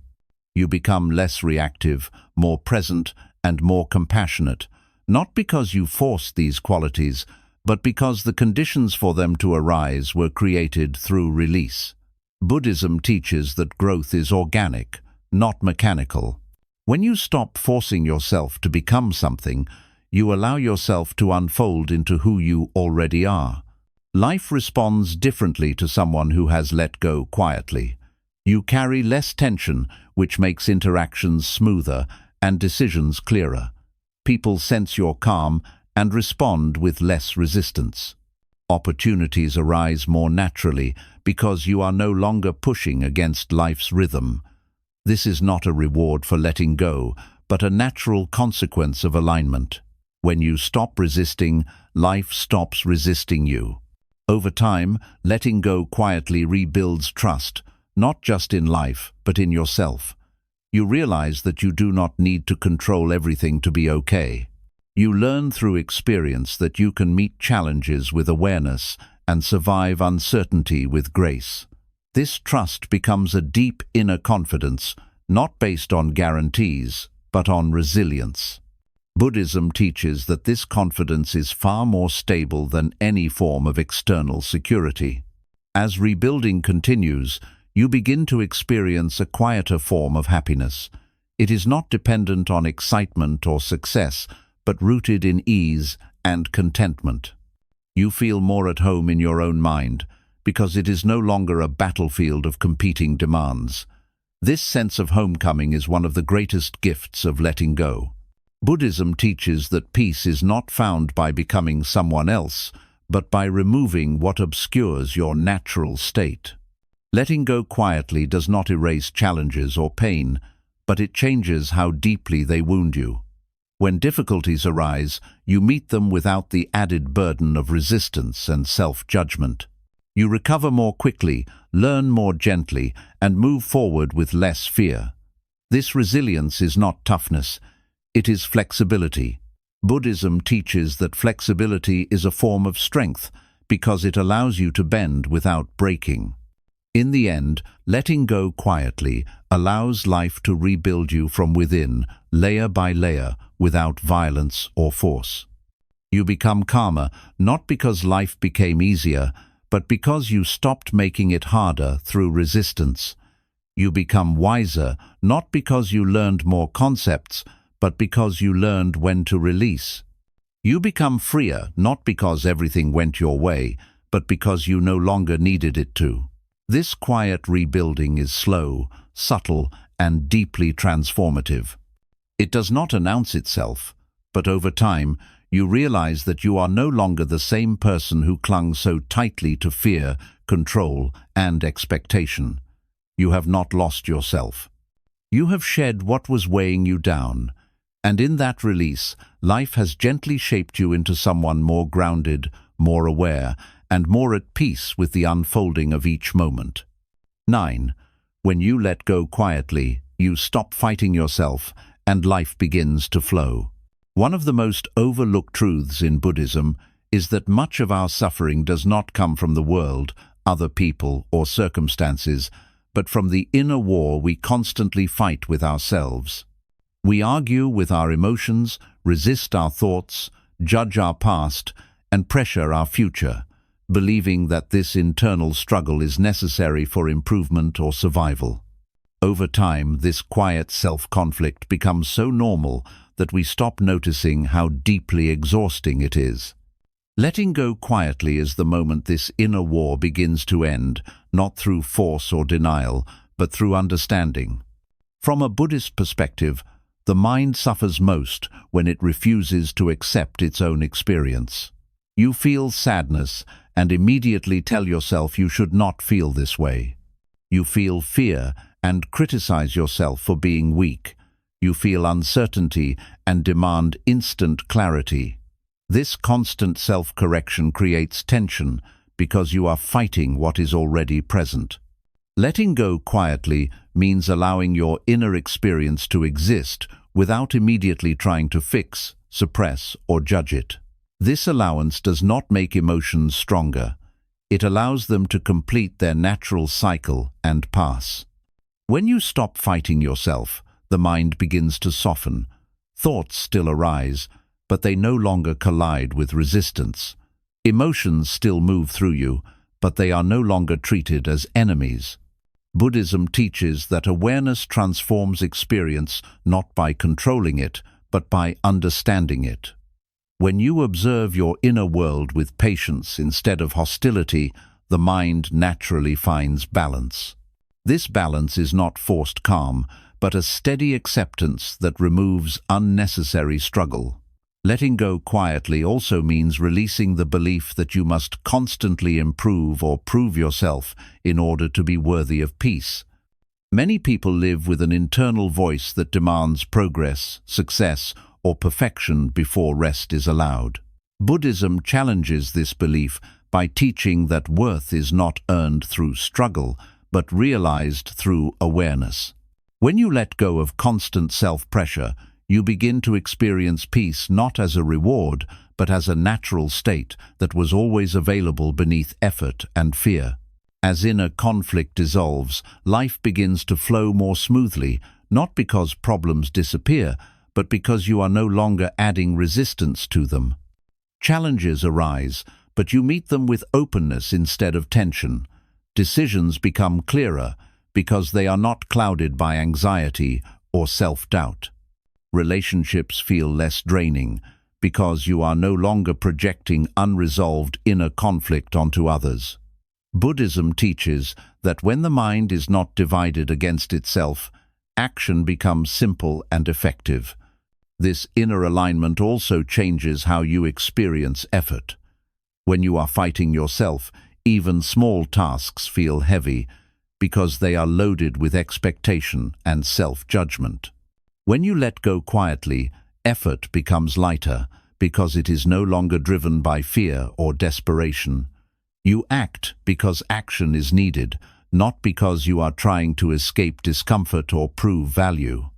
You become less reactive, more present, and more compassionate, not because you forced these qualities, but because the conditions for them to arise were created through release. Buddhism teaches that growth is organic, not mechanical. When you stop forcing yourself to become something, you allow yourself to unfold into who you already are. Life responds differently to someone who has let go quietly. You carry less tension, which makes interactions smoother and decisions clearer. People sense your calm and respond with less resistance. Opportunities arise more naturally because you are no longer pushing against life's rhythm. This is not a reward for letting go, but a natural consequence of alignment. When you stop resisting, life stops resisting you. Over time, letting go quietly rebuilds trust, not just in life, but in yourself. You realize that you do not need to control everything to be okay. You learn through experience that you can meet challenges with awareness and survive uncertainty with grace. This trust becomes a deep inner confidence, not based on guarantees, but on resilience. Buddhism teaches that this confidence is far more stable than any form of external security. As rebuilding continues, you begin to experience a quieter form of happiness. It is not dependent on excitement or success, but rooted in ease and contentment. You feel more at home in your own mind, because it is no longer a battlefield of competing demands. This sense of homecoming is one of the greatest gifts of letting go. Buddhism teaches that peace is not found by becoming someone else, but by removing what obscures your natural state. Letting go quietly does not erase challenges or pain, but it changes how deeply they wound you. When difficulties arise, you meet them without the added burden of resistance and self-judgment. You recover more quickly, learn more gently, and move forward with less fear. This resilience is not toughness, it is flexibility. Buddhism teaches that flexibility is a form of strength because it allows you to bend without breaking. In the end, letting go quietly allows life to rebuild you from within, layer by layer, without violence or force. You become calmer, not because life became easier, but because you stopped making it harder through resistance. You become wiser, not because you learned more concepts, but because you learned when to release. You become freer, not because everything went your way, but because you no longer needed it to. This quiet rebuilding is slow, subtle, and deeply transformative. It does not announce itself, but over time, you realize that you are no longer the same person who clung so tightly to fear, control, and expectation. You have not lost yourself. You have shed what was weighing you down, and in that release, life has gently shaped you into someone more grounded, more aware, and more at peace with the unfolding of each moment. 9. When you let go quietly, you stop fighting yourself, and life begins to flow. One of the most overlooked truths in Buddhism is that much of our suffering does not come from the world, other people, or circumstances, but from the inner war we constantly fight with ourselves. We argue with our emotions, resist our thoughts, judge our past, and pressure our future, believing that this internal struggle is necessary for improvement or survival. Over time, this quiet self-conflict becomes so normal that we stop noticing how deeply exhausting it is. Letting go quietly is the moment this inner war begins to end, not through force or denial, but through understanding. From a Buddhist perspective, the mind suffers most when it refuses to accept its own experience. You feel sadness and immediately tell yourself you should not feel this way. You feel fear and criticize yourself for being weak. You feel uncertainty and demand instant clarity. This constant self-correction creates tension because you are fighting what is already present. Letting go quietly means allowing your inner experience to exist without immediately trying to fix, suppress, or judge it. This allowance does not make emotions stronger. It allows them to complete their natural cycle and pass. When you stop fighting yourself, the mind begins to soften. Thoughts still arise, but they no longer collide with resistance. Emotions still move through you, but they are no longer treated as enemies. Buddhism teaches that awareness transforms experience not by controlling it, but by understanding it. When you observe your inner world with patience instead of hostility, the mind naturally finds balance. This balance is not forced calm, but a steady acceptance that removes unnecessary struggle. Letting go quietly also means releasing the belief that you must constantly improve or prove yourself in order to be worthy of peace. Many people live with an internal voice that demands progress, success, or perfection before rest is allowed. Buddhism challenges this belief by teaching that worth is not earned through struggle, but realized through awareness. When you let go of constant self-pressure, you begin to experience peace not as a reward, but as a natural state that was always available beneath effort and fear. As inner conflict dissolves, life begins to flow more smoothly, not because problems disappear, but because you are no longer adding resistance to them. Challenges arise, but you meet them with openness instead of tension. Decisions become clearer because they are not clouded by anxiety or self-doubt. Relationships feel less draining because you are no longer projecting unresolved inner conflict onto others. Buddhism teaches that when the mind is not divided against itself, action becomes simple and effective. This inner alignment also changes how you experience effort. When you are fighting yourself, even small tasks feel heavy because they are loaded with expectation and self-judgment. When you let go quietly, effort becomes lighter because it is no longer driven by fear or desperation. You act because action is needed, not because you are trying to escape discomfort or prove value.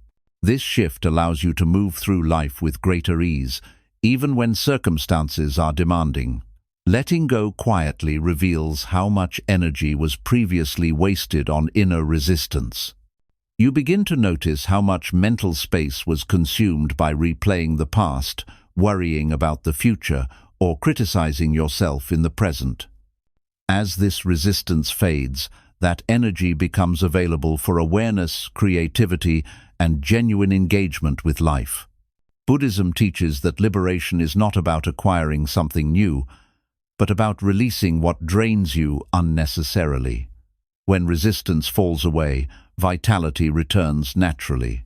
This shift allows you to move through life with greater ease, even when circumstances are demanding. Letting go quietly reveals how much energy was previously wasted on inner resistance. You begin to notice how much mental space was consumed by replaying the past, worrying about the future, or criticizing yourself in the present. As this resistance fades, that energy becomes available for awareness, creativity, and genuine engagement with life. Buddhism teaches that liberation is not about acquiring something new, but about releasing what drains you unnecessarily. When resistance falls away, vitality returns naturally.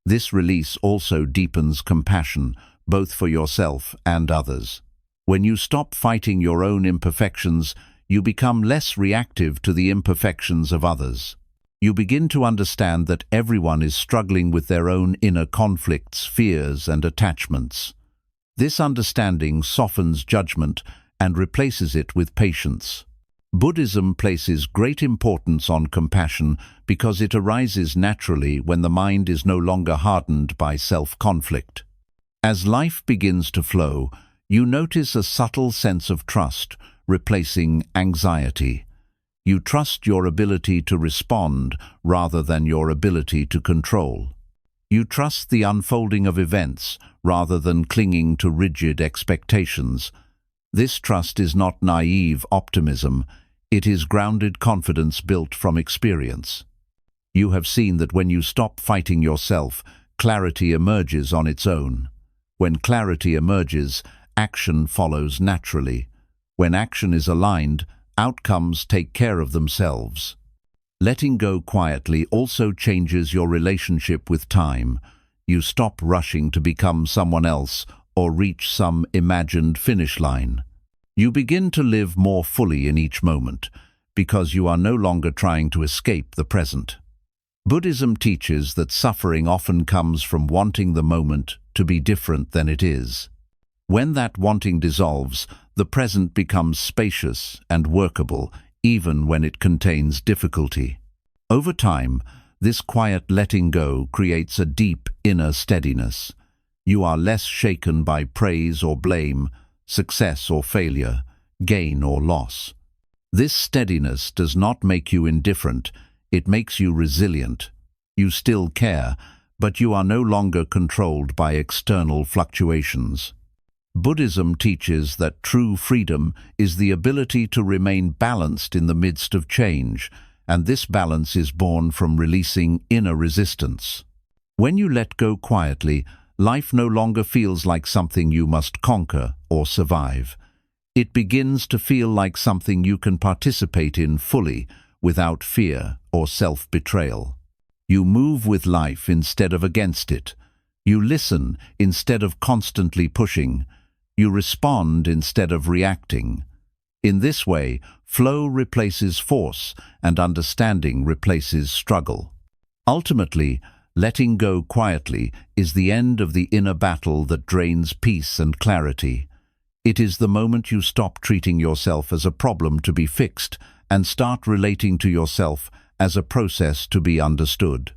This release also deepens compassion, both for yourself and others. When you stop fighting your own imperfections, you become less reactive to the imperfections of others. You begin to understand that everyone is struggling with their own inner conflicts, fears, and attachments. This understanding softens judgment and replaces it with patience. Buddhism places great importance on compassion because it arises naturally when the mind is no longer hardened by self-conflict. As life begins to flow, you notice a subtle sense of trust, replacing anxiety. You trust your ability to respond rather than your ability to control. You trust the unfolding of events rather than clinging to rigid expectations. This trust is not naive optimism, it is grounded confidence built from experience. You have seen that when you stop fighting yourself, clarity emerges on its own. When clarity emerges, action follows naturally. When action is aligned, outcomes take care of themselves. Letting go quietly also changes your relationship with time. You stop rushing to become someone else or reach some imagined finish line. You begin to live more fully in each moment because you are no longer trying to escape the present. Buddhism teaches that suffering often comes from wanting the moment to be different than it is. When that wanting dissolves, the present becomes spacious and workable, even when it contains difficulty. Over time, this quiet letting go creates a deep inner steadiness. You are less shaken by praise or blame, success or failure, gain or loss. This steadiness does not make you indifferent, it makes you resilient. You still care, but you are no longer controlled by external fluctuations. Buddhism teaches that true freedom is the ability to remain balanced in the midst of change, and this balance is born from releasing inner resistance. When you let go quietly, life no longer feels like something you must conquer or survive. It begins to feel like something you can participate in fully, without fear or self-betrayal. You move with life instead of against it. You listen instead of constantly pushing. You respond instead of reacting. In this way, flow replaces force and understanding replaces struggle. Ultimately, letting go quietly is the end of the inner battle that drains peace and clarity. It is the moment you stop treating yourself as a problem to be fixed and start relating to yourself as a process to be understood.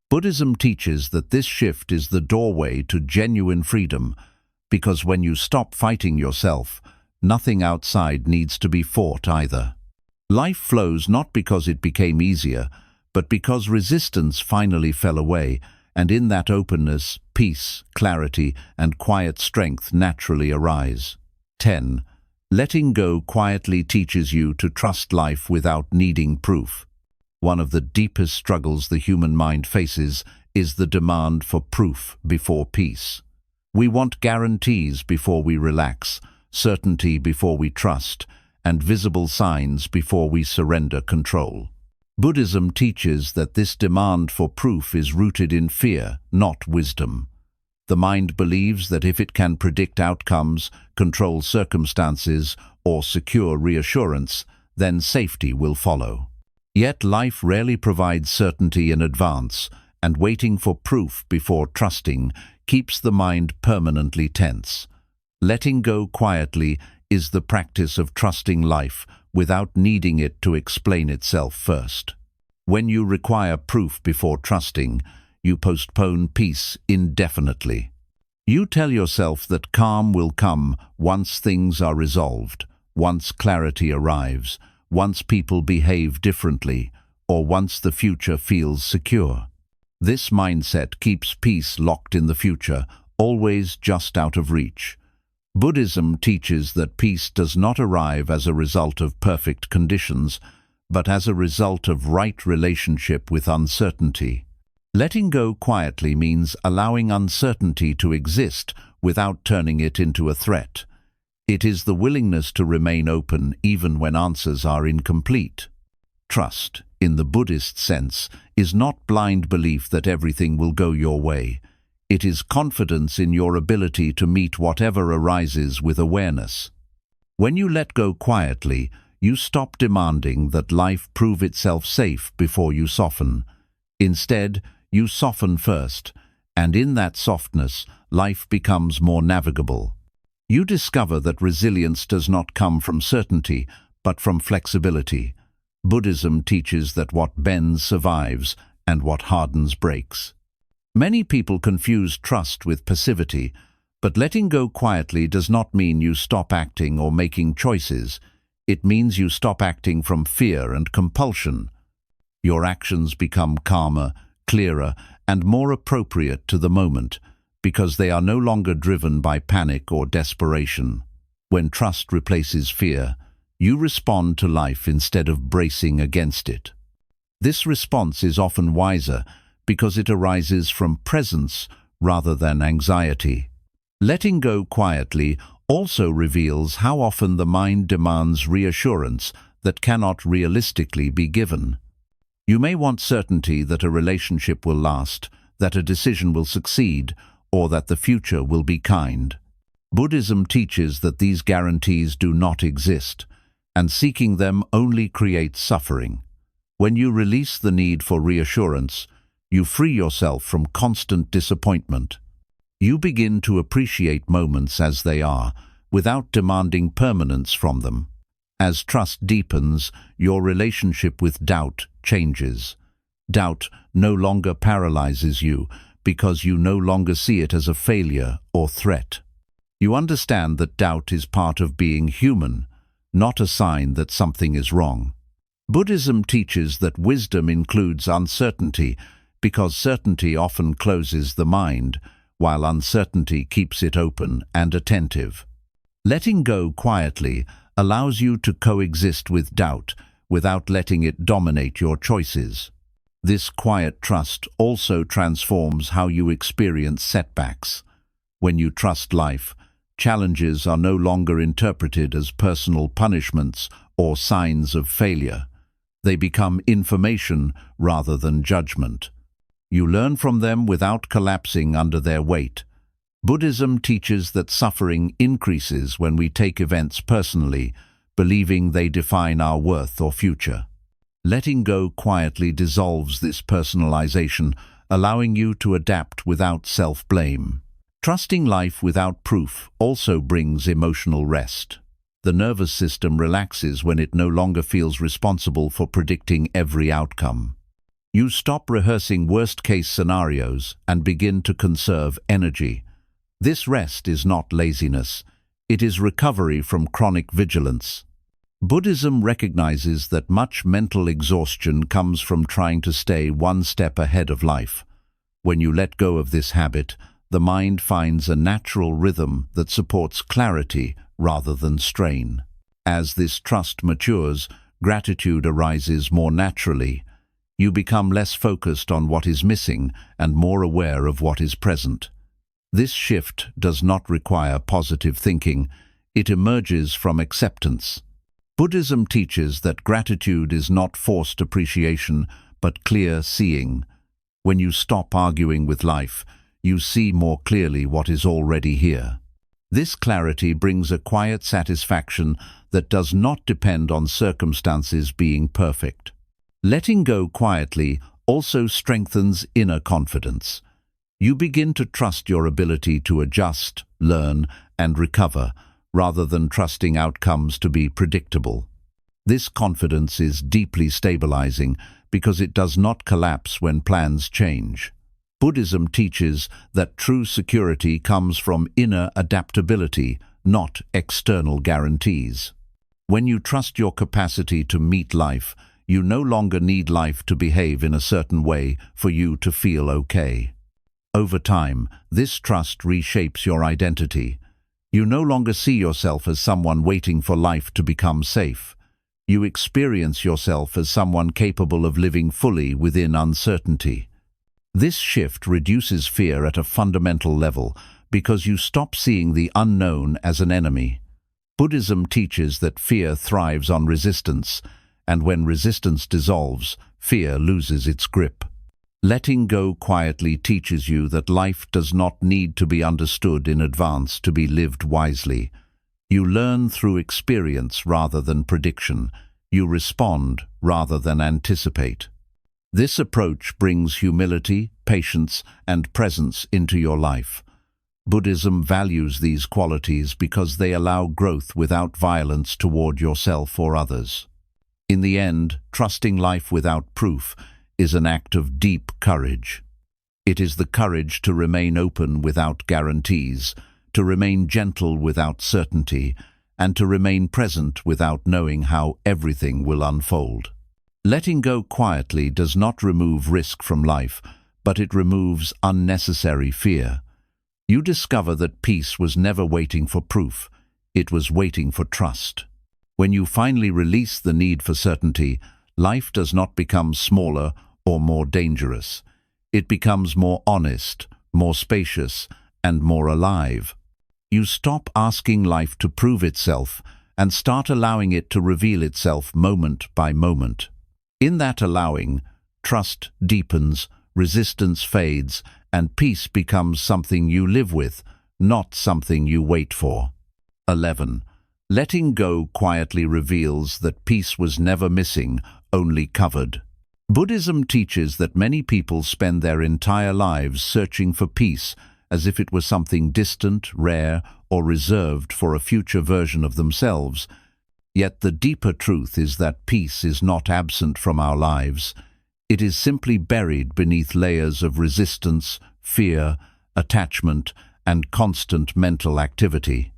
Buddhism teaches that this shift is the doorway to genuine freedom, because when you stop fighting yourself, nothing outside needs to be fought either. Life flows not because it became easier, but because resistance finally fell away, and in that openness, peace, clarity, and quiet strength naturally arise. 10. Letting go quietly teaches you to trust life without needing proof. One of the deepest struggles the human mind faces is the demand for proof before peace. We want guarantees before we relax, certainty before we trust, and visible signs before we surrender control. Buddhism teaches that this demand for proof is rooted in fear, not wisdom. The mind believes that if it can predict outcomes, control circumstances, or secure reassurance, then safety will follow. Yet life rarely provides certainty in advance, and waiting for proof before trusting keeps the mind permanently tense. Letting go quietly is the practice of trusting life without needing it to explain itself first. When you require proof before trusting, you postpone peace indefinitely. You tell yourself that calm will come once things are resolved, once clarity arrives, once people behave differently, or once the future feels secure. This mindset keeps peace locked in the future, always just out of reach. Buddhism teaches that peace does not arrive as a result of perfect conditions, but as a result of right relationship with uncertainty. Letting go quietly means allowing uncertainty to exist without turning it into a threat. It is the willingness to remain open even when answers are incomplete. Trust, in the Buddhist sense, is not blind belief that everything will go your way. It is confidence in your ability to meet whatever arises with awareness. When you let go quietly, you stop demanding that life prove itself safe before you soften. Instead, you soften first, and in that softness, life becomes more navigable. You discover that resilience does not come from certainty, but from flexibility. Buddhism teaches that what bends survives, and what hardens breaks. Many people confuse trust with passivity, but letting go quietly does not mean you stop acting or making choices. It means you stop acting from fear and compulsion. Your actions become calmer, clearer, and more appropriate to the moment, because they are no longer driven by panic or desperation. When trust replaces fear, you respond to life instead of bracing against it. This response is often wiser because it arises from presence rather than anxiety. Letting go quietly also reveals how often the mind demands reassurance that cannot realistically be given. You may want certainty that a relationship will last, that a decision will succeed, or that the future will be kind. Buddhism teaches that these guarantees do not exist, and seeking them only creates suffering. When you release the need for reassurance, you free yourself from constant disappointment. You begin to appreciate moments as they are, without demanding permanence from them. As trust deepens, your relationship with doubt changes. Doubt no longer paralyzes you because you no longer see it as a failure or threat. You understand that doubt is part of being human, not a sign that something is wrong. Buddhism teaches that wisdom includes uncertainty because certainty often closes the mind, while uncertainty keeps it open and attentive. Letting go quietly allows you to coexist with doubt without letting it dominate your choices. This quiet trust also transforms how you experience setbacks. When you trust life, challenges are no longer interpreted as personal punishments or signs of failure. They become information rather than judgment. You learn from them without collapsing under their weight. Buddhism teaches that suffering increases when we take events personally, believing they define our worth or future. Letting go quietly dissolves this personalization, allowing you to adapt without self-blame. Trusting life without proof also brings emotional rest. The nervous system relaxes when it no longer feels responsible for predicting every outcome. You stop rehearsing worst-case scenarios and begin to conserve energy. This rest is not laziness. It is recovery from chronic vigilance. Buddhism recognizes that much mental exhaustion comes from trying to stay one step ahead of life. When you let go of this habit, the mind finds a natural rhythm that supports clarity rather than strain. As this trust matures, gratitude arises more naturally. You become less focused on what is missing and more aware of what is present. This shift does not require positive thinking. It emerges from acceptance. Buddhism teaches that gratitude is not forced appreciation, but clear seeing. When you stop arguing with life, you see more clearly what is already here. This clarity brings a quiet satisfaction that does not depend on circumstances being perfect. Letting go quietly also strengthens inner confidence. You begin to trust your ability to adjust, learn, and recover, rather than trusting outcomes to be predictable. This confidence is deeply stabilizing because it does not collapse when plans change. Buddhism teaches that true security comes from inner adaptability, not external guarantees. When you trust your capacity to meet life, you no longer need life to behave in a certain way for you to feel okay. Over time, this trust reshapes your identity. You no longer see yourself as someone waiting for life to become safe. You experience yourself as someone capable of living fully within uncertainty. This shift reduces fear at a fundamental level because you stop seeing the unknown as an enemy. Buddhism teaches that fear thrives on resistance, and when resistance dissolves, fear loses its grip. Letting go quietly teaches you that life does not need to be understood in advance to be lived wisely. You learn through experience rather than prediction. You respond rather than anticipate. This approach brings humility, patience, and presence into your life. Buddhism values these qualities because they allow growth without violence toward yourself or others. In the end, trusting life without proof is an act of deep courage. It is the courage to remain open without guarantees, to remain gentle without certainty, and to remain present without knowing how everything will unfold. Letting go quietly does not remove risk from life, but it removes unnecessary fear. You discover that peace was never waiting for proof, it was waiting for trust. When you finally release the need for certainty, life does not become smaller or more dangerous. It becomes more honest, more spacious, and more alive. You stop asking life to prove itself and start allowing it to reveal itself moment by moment. In that allowing, trust deepens, resistance fades, and peace becomes something you live with, not something you wait for. 11. Letting go quietly reveals that peace was never missing, only covered. Buddhism teaches that many people spend their entire lives searching for peace as if it were something distant, rare, or reserved for a future version of themselves. Yet the deeper truth is that peace is not absent from our lives. It is simply buried beneath layers of resistance, fear, attachment, and constant mental activity.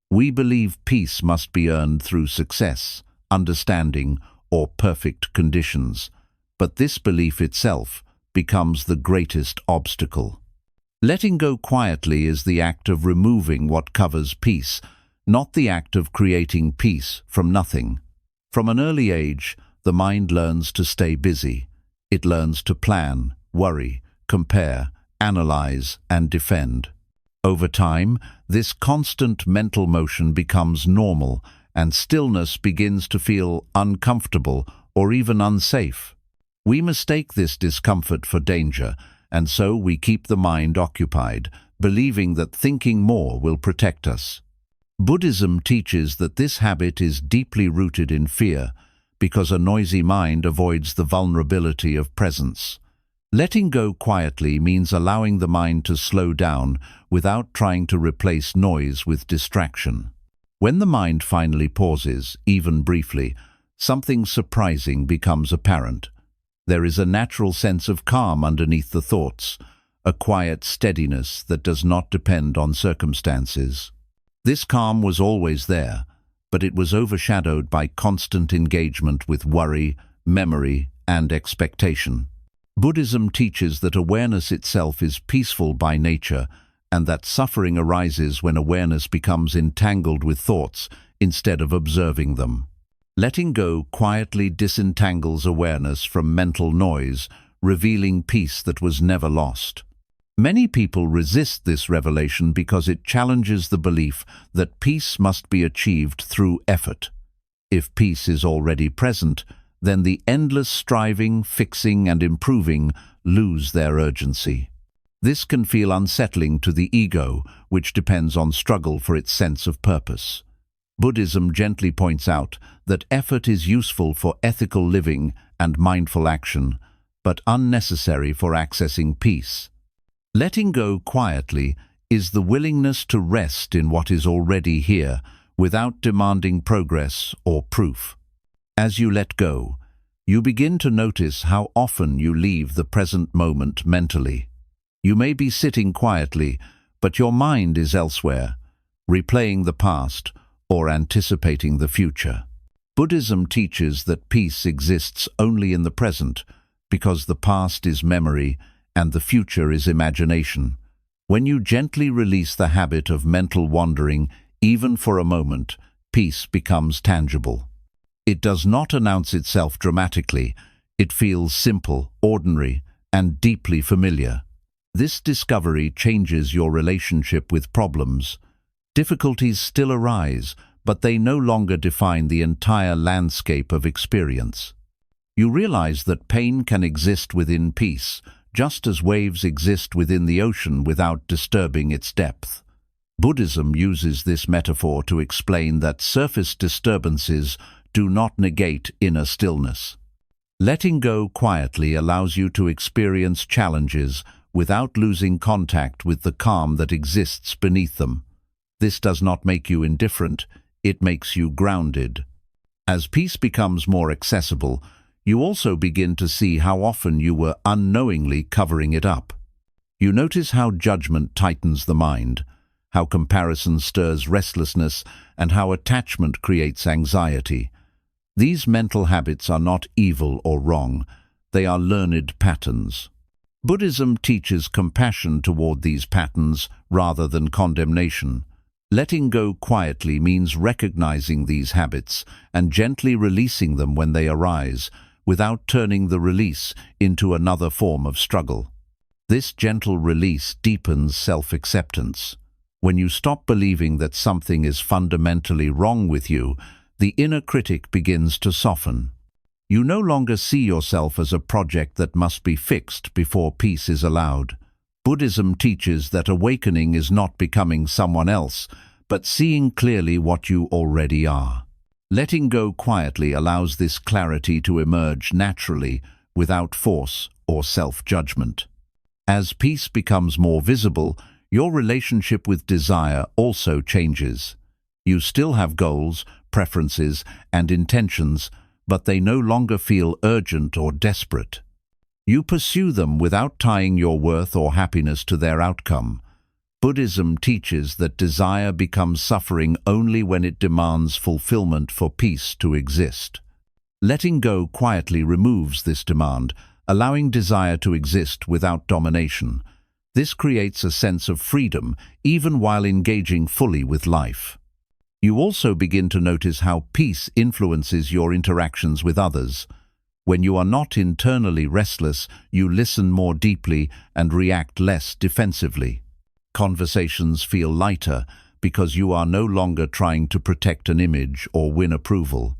We believe peace must be earned through success, understanding, or perfect conditions, but this belief itself becomes the greatest obstacle. Letting go quietly is the act of removing what covers peace, not the act of creating peace from nothing. From an early age, the mind learns to stay busy. It learns to plan, worry, compare, analyze, and defend. Over time, this constant mental motion becomes normal, and stillness begins to feel uncomfortable or even unsafe. We mistake this discomfort for danger, and so we keep the mind occupied, believing that thinking more will protect us. Buddhism teaches that this habit is deeply rooted in fear, because a noisy mind avoids the vulnerability of presence. Letting go quietly means allowing the mind to slow down without trying to replace noise with distraction. When the mind finally pauses, even briefly, something surprising becomes apparent. There is a natural sense of calm underneath the thoughts, a quiet steadiness that does not depend on circumstances. This calm was always there, but it was overshadowed by constant engagement with worry, memory, and expectation. Buddhism teaches that awareness itself is peaceful by nature, and that suffering arises when awareness becomes entangled with thoughts instead of observing them. Letting go quietly disentangles awareness from mental noise, revealing peace that was never lost. Many people resist this revelation because it challenges the belief that peace must be achieved through effort. If peace is already present, then the endless striving, fixing, and improving lose their urgency. This can feel unsettling to the ego, which depends on struggle for its sense of purpose. Buddhism gently points out that effort is useful for ethical living and mindful action, but unnecessary for accessing peace. Letting go quietly is the willingness to rest in what is already here without demanding progress or proof. As you let go, you begin to notice how often you leave the present moment mentally. You may be sitting quietly, but your mind is elsewhere, replaying the past or anticipating the future. Buddhism teaches that peace exists only in the present, because the past is memory and the future is imagination. When you gently release the habit of mental wandering, even for a moment, peace becomes tangible. It does not announce itself dramatically. It feels simple, ordinary, and deeply familiar. This discovery changes your relationship with problems. Difficulties still arise, but they no longer define the entire landscape of experience. You realize that pain can exist within peace, just as waves exist within the ocean without disturbing its depth. Buddhism uses this metaphor to explain that surface disturbances do not negate inner stillness. Letting go quietly allows you to experience challenges without losing contact with the calm that exists beneath them. This does not make you indifferent, it makes you grounded. As peace becomes more accessible, you also begin to see how often you were unknowingly covering it up. You notice how judgment tightens the mind, how comparison stirs restlessness, and how attachment creates anxiety. These mental habits are not evil or wrong, they are learned patterns. Buddhism teaches compassion toward these patterns rather than condemnation. Letting go quietly means recognizing these habits and gently releasing them when they arise, without turning the release into another form of struggle. This gentle release deepens self-acceptance. When you stop believing that something is fundamentally wrong with you, the inner critic begins to soften. You no longer see yourself as a project that must be fixed before peace is allowed. Buddhism teaches that awakening is not becoming someone else, but seeing clearly what you already are. Letting go quietly allows this clarity to emerge naturally, without force or self-judgment. As peace becomes more visible, Your relationship with desire also changes. You still have goals, preferences, and intentions, but they no longer feel urgent or desperate. You pursue them without tying your worth or happiness to their outcome. Buddhism teaches that desire becomes suffering only when it demands fulfillment for peace to exist. Letting go quietly removes this demand, allowing desire to exist without domination. This creates a sense of freedom, even while engaging fully with life. You also begin to notice how peace influences your interactions with others. When you are not internally restless, you listen more deeply and react less defensively. Conversations feel lighter because you are no longer trying to protect an image or win approval.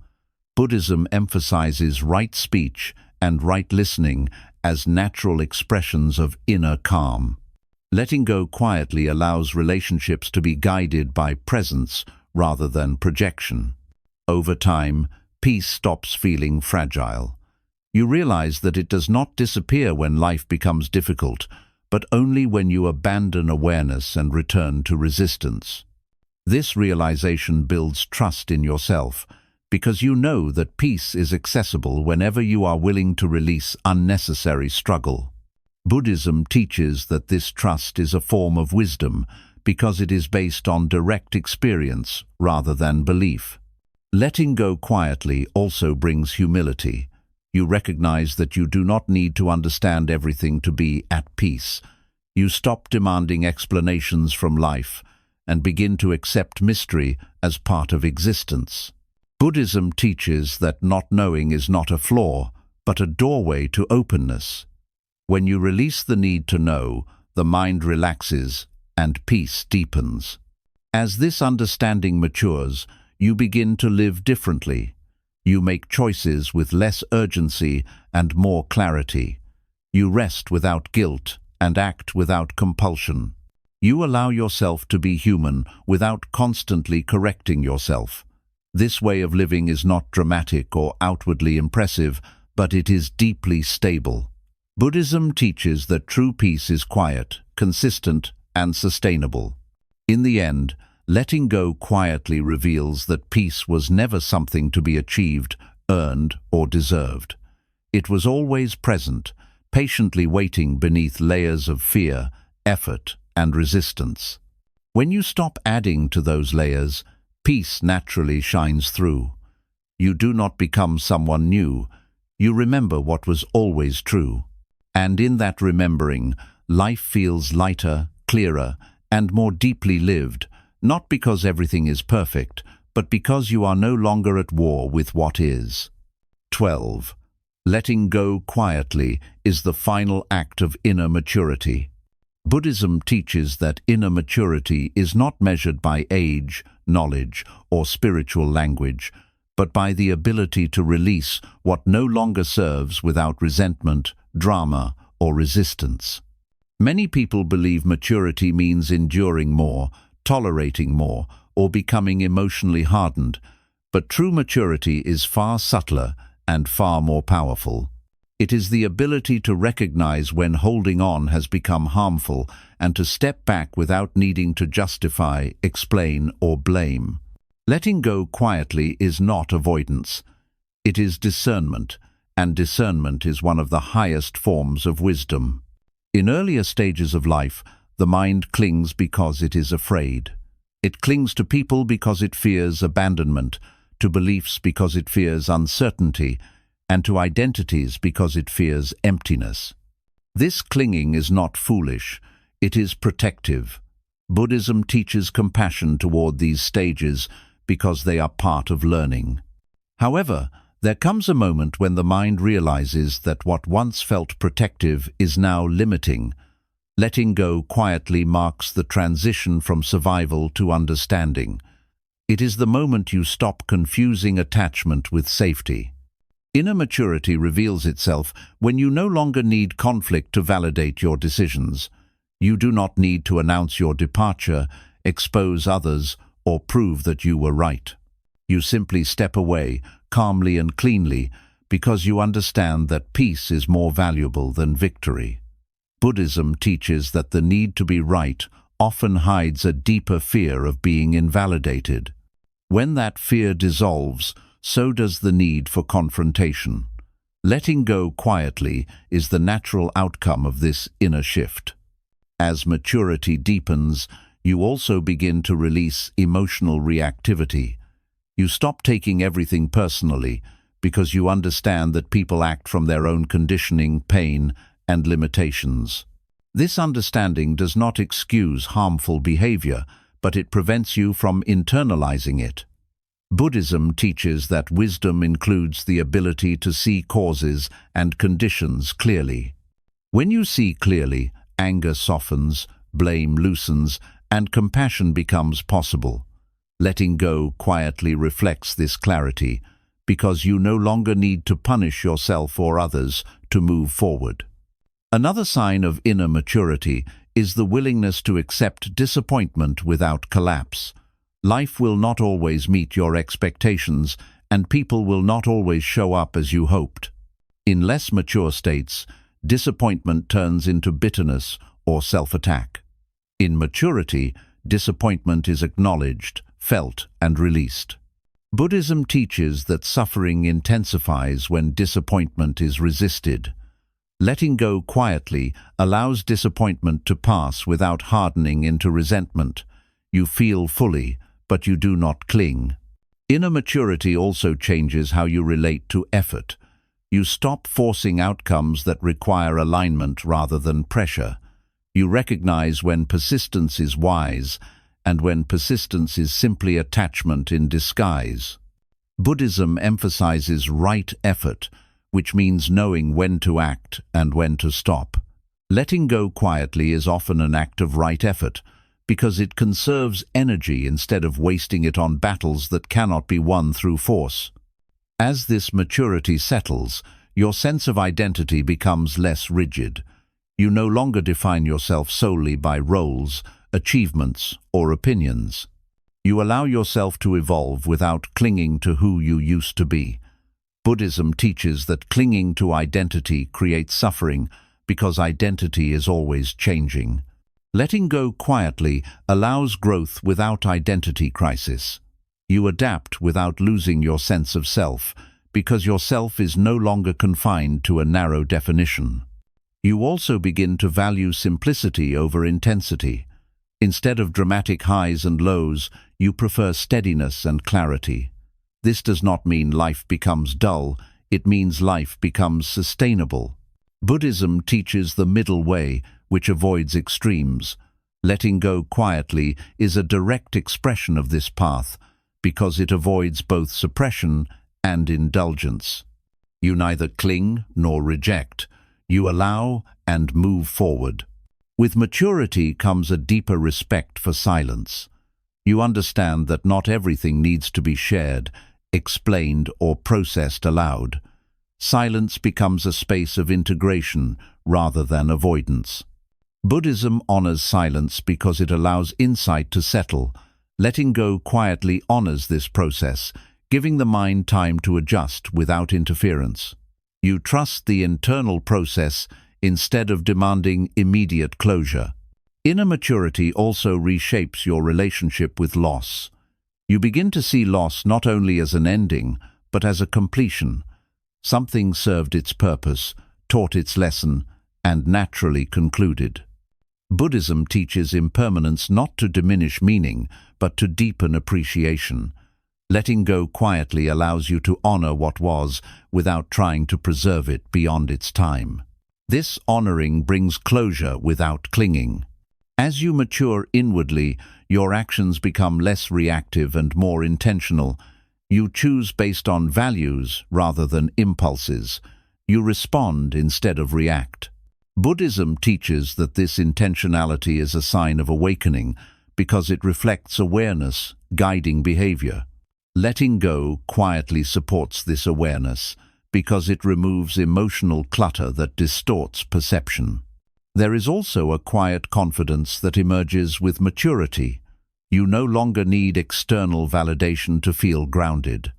Buddhism emphasizes right speech and right listening as natural expressions of inner calm. Letting go quietly allows relationships to be guided by presence rather than projection. Over time, peace stops feeling fragile. You realize that it does not disappear when life becomes difficult, but only when you abandon awareness and return to resistance. This realization builds trust in yourself, because you know that peace is accessible whenever you are willing to release unnecessary struggle. Buddhism teaches that this trust is a form of wisdom because it is based on direct experience rather than belief. Letting go quietly also brings humility. You recognize that you do not need to understand everything to be at peace. You stop demanding explanations from life and begin to accept mystery as part of existence. Buddhism teaches that not knowing is not a flaw, but a doorway to openness. When you release the need to know, the mind relaxes and peace deepens. As this understanding matures, you begin to live differently. You make choices with less urgency and more clarity. You rest without guilt and act without compulsion. You allow yourself to be human without constantly correcting yourself. This way of living is not dramatic or outwardly impressive, but it is deeply stable. Buddhism teaches that true peace is quiet, consistent, and sustainable. In the end, letting go quietly reveals that peace was never something to be achieved, earned, or deserved. It was always present, patiently waiting beneath layers of fear, effort, and resistance. When you stop adding to those layers, peace naturally shines through. You do not become someone new. You remember what was always true. And in that remembering, life feels lighter, clearer, and more deeply lived, not because everything is perfect, but because you are no longer at war with what is. 12. Letting go quietly is the final act of inner maturity. Buddhism teaches that inner maturity is not measured by age, knowledge, or spiritual language, but by the ability to release what no longer serves without resentment, drama, or resistance. Many people believe maturity means enduring more, tolerating more, or becoming emotionally hardened, but true maturity is far subtler and far more powerful. It is the ability to recognize when holding on has become harmful and to step back without needing to justify, explain, or blame. Letting go quietly is not avoidance. It is discernment, and discernment is one of the highest forms of wisdom. In earlier stages of life, the mind clings because it is afraid. It clings to people because it fears abandonment, to beliefs because it fears uncertainty, and to identities because it fears emptiness. This clinging is not foolish, it is protective. Buddhism teaches compassion toward these stages because they are part of learning. However, there comes a moment when the mind realizes that what once felt protective is now limiting. Letting go quietly marks the transition from survival to understanding. It is the moment you stop confusing attachment with safety. Inner maturity reveals itself when you no longer need conflict to validate your decisions. You do not need to announce your departure, expose others, or prove that you were right. You simply step away, calmly and cleanly, because you understand that peace is more valuable than victory. Buddhism teaches that the need to be right often hides a deeper fear of being invalidated. When that fear dissolves, so does the need for confrontation. Letting go quietly is the natural outcome of this inner shift. As maturity deepens, you also begin to release emotional reactivity. You stop taking everything personally because you understand that people act from their own conditioning, pain, and limitations. This understanding does not excuse harmful behavior, but it prevents you from internalizing it. Buddhism teaches that wisdom includes the ability to see causes and conditions clearly. When you see clearly, anger softens, blame loosens, and compassion becomes possible. Letting go quietly reflects this clarity, because you no longer need to punish yourself or others to move forward. Another sign of inner maturity is the willingness to accept disappointment without collapse. Life will not always meet your expectations, and people will not always show up as you hoped. In less mature states, disappointment turns into bitterness or self-attack. In maturity, disappointment is acknowledged, felt, and released. Buddhism teaches that suffering intensifies when disappointment is resisted. Letting go quietly allows disappointment to pass without hardening into resentment. You feel fully, but you do not cling. Inner maturity also changes how you relate to effort. You stop forcing outcomes that require alignment rather than pressure. You recognize when persistence is wise and when persistence is simply attachment in disguise. Buddhism emphasizes right effort, which means knowing when to act and when to stop. Letting go quietly is often an act of right effort, because it conserves energy instead of wasting it on battles that cannot be won through force. As this maturity settles, your sense of identity becomes less rigid. You no longer define yourself solely by roles, achievements, or opinions. You allow yourself to evolve without clinging to who you used to be. Buddhism teaches that clinging to identity creates suffering because identity is always changing. Letting go quietly allows growth without identity crisis. You adapt without losing your sense of self, because your self is no longer confined to a narrow definition. You also begin to value simplicity over intensity. Instead of dramatic highs and lows, you prefer steadiness and clarity. This does not mean life becomes dull, it means life becomes sustainable. Buddhism teaches the middle way, which avoids extremes. Letting go quietly is a direct expression of this path, because it avoids both suppression and indulgence. You neither cling nor reject. You allow and move forward. With maturity comes a deeper respect for silence. You understand that not everything needs to be shared, explained, or processed aloud. Silence becomes a space of integration rather than avoidance. Buddhism honors silence because it allows insight to settle. Letting go quietly honors this process, giving the mind time to adjust without interference. You trust the internal process instead of demanding immediate closure. Inner maturity also reshapes your relationship with loss. You begin to see loss not only as an ending, but as a completion. Something served its purpose, taught its lesson, and naturally concluded. Buddhism teaches impermanence not to diminish meaning, but to deepen appreciation. Letting go quietly allows you to honor what was without trying to preserve it beyond its time. This honoring brings closure without clinging. As you mature inwardly, your actions become less reactive and more intentional. You choose based on values rather than impulses. You respond instead of react. Buddhism teaches that this intentionality is a sign of awakening because it reflects awareness, guiding behavior. Letting go quietly supports this awareness because it removes emotional clutter that distorts perception. There is also a quiet confidence that emerges with maturity. You no longer need external validation to feel grounded.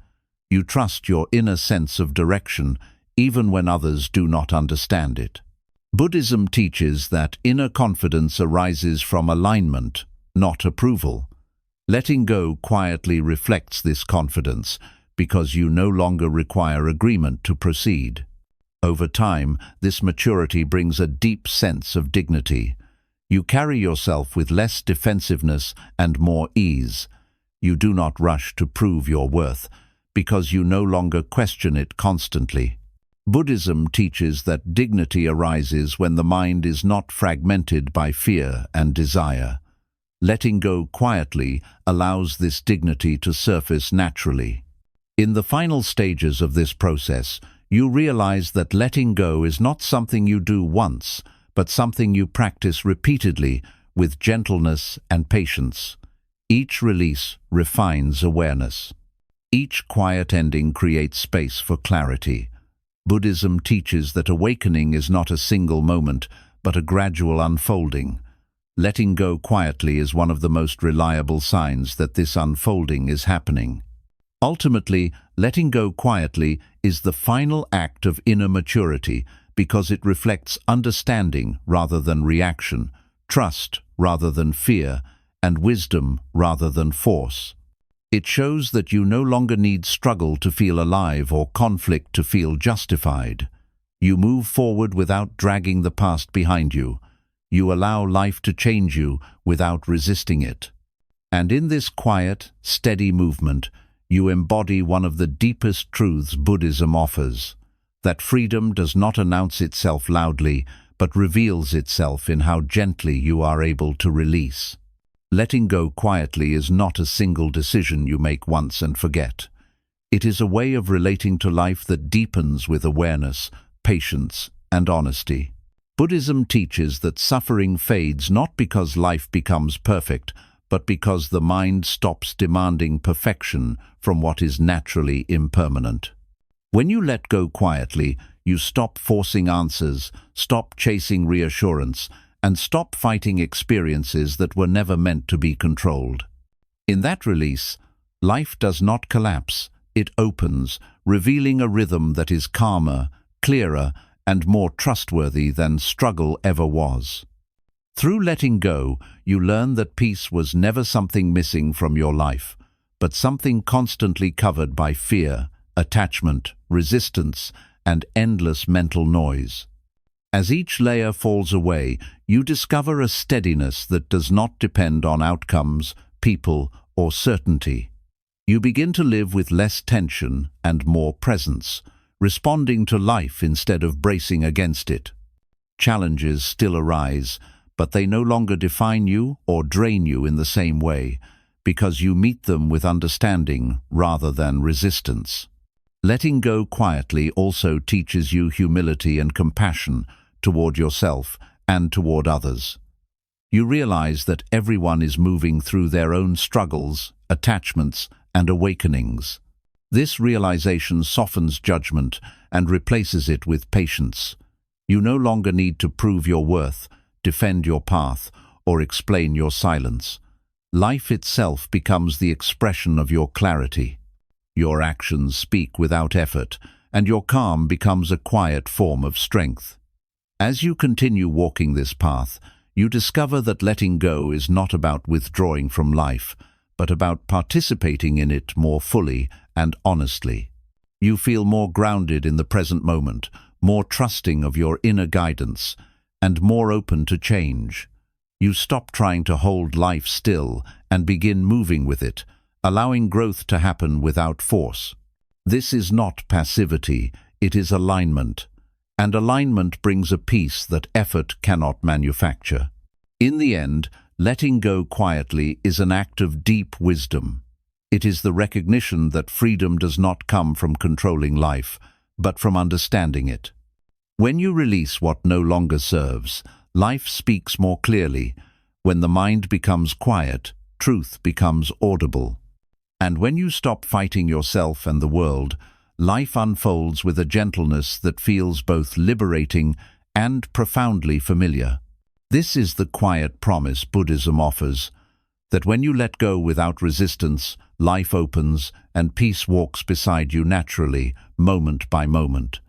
You trust your inner sense of direction even when others do not understand it. Buddhism teaches that inner confidence arises from alignment, not approval. Letting go quietly reflects this confidence because you no longer require agreement to proceed. Over time, this maturity brings a deep sense of dignity. You carry yourself with less defensiveness and more ease. You do not rush to prove your worth because you no longer question it constantly. Buddhism teaches that dignity arises when the mind is not fragmented by fear and desire. Letting go quietly allows this dignity to surface naturally. In the final stages of this process, you realize that letting go is not something you do once, but something you practice repeatedly with gentleness and patience. Each release refines awareness. Each quiet ending creates space for clarity. Buddhism teaches that awakening is not a single moment, but a gradual unfolding. Letting go quietly is one of the most reliable signs that this unfolding is happening. Ultimately, letting go quietly is the final act of inner maturity because it reflects understanding rather than reaction, trust rather than fear, and wisdom rather than force. It shows that you no longer need struggle to feel alive or conflict to feel justified. You move forward without dragging the past behind you. You allow life to change you without resisting it. And in this quiet, steady movement, you embody one of the deepest truths Buddhism offers, that freedom does not announce itself loudly, but reveals itself in how gently you are able to release. Letting go quietly is not a single decision you make once and forget. It is a way of relating to life that deepens with awareness, patience, and honesty. Buddhism teaches that suffering fades not because life becomes perfect, but because the mind stops demanding perfection from what is naturally impermanent. When you let go quietly, you stop forcing answers, stop chasing reassurance, and stop fighting experiences that were never meant to be controlled. In that release, life does not collapse, it opens, revealing a rhythm that is calmer, clearer, and more trustworthy than struggle ever was. Through letting go, you learn that peace was never something missing from your life, but something constantly covered by fear, attachment, resistance, and endless mental noise. As each layer falls away, you discover a steadiness that does not depend on outcomes, people, or certainty. You begin to live with less tension and more presence, responding to life instead of bracing against it. Challenges still arise, but they no longer define you or drain you in the same way, because you meet them with understanding rather than resistance. Letting go quietly also teaches you humility and compassion toward yourself and toward others. You realize that everyone is moving through their own struggles, attachments, and awakenings. This realization softens judgment and replaces it with patience. You no longer need to prove your worth, defend your path, or explain your silence. Life itself becomes the expression of your clarity. Your actions speak without effort, and your calm becomes a quiet form of strength. As you continue walking this path, you discover that letting go is not about withdrawing from life, but about participating in it more fully and honestly. You feel more grounded in the present moment, more trusting of your inner guidance, and more open to change. You stop trying to hold life still and begin moving with it, allowing growth to happen without force. This is not passivity, it is alignment. And alignment brings a peace that effort cannot manufacture. In the end, letting go quietly is an act of deep wisdom. It is the recognition that freedom does not come from controlling life, but from understanding it. When you release what no longer serves, life speaks more clearly. When the mind becomes quiet, truth becomes audible. And when you stop fighting yourself and the world, life unfolds with a gentleness that feels both liberating and profoundly familiar. This is the quiet promise Buddhism offers, that when you let go without resistance, life opens and peace walks beside you naturally, moment by moment.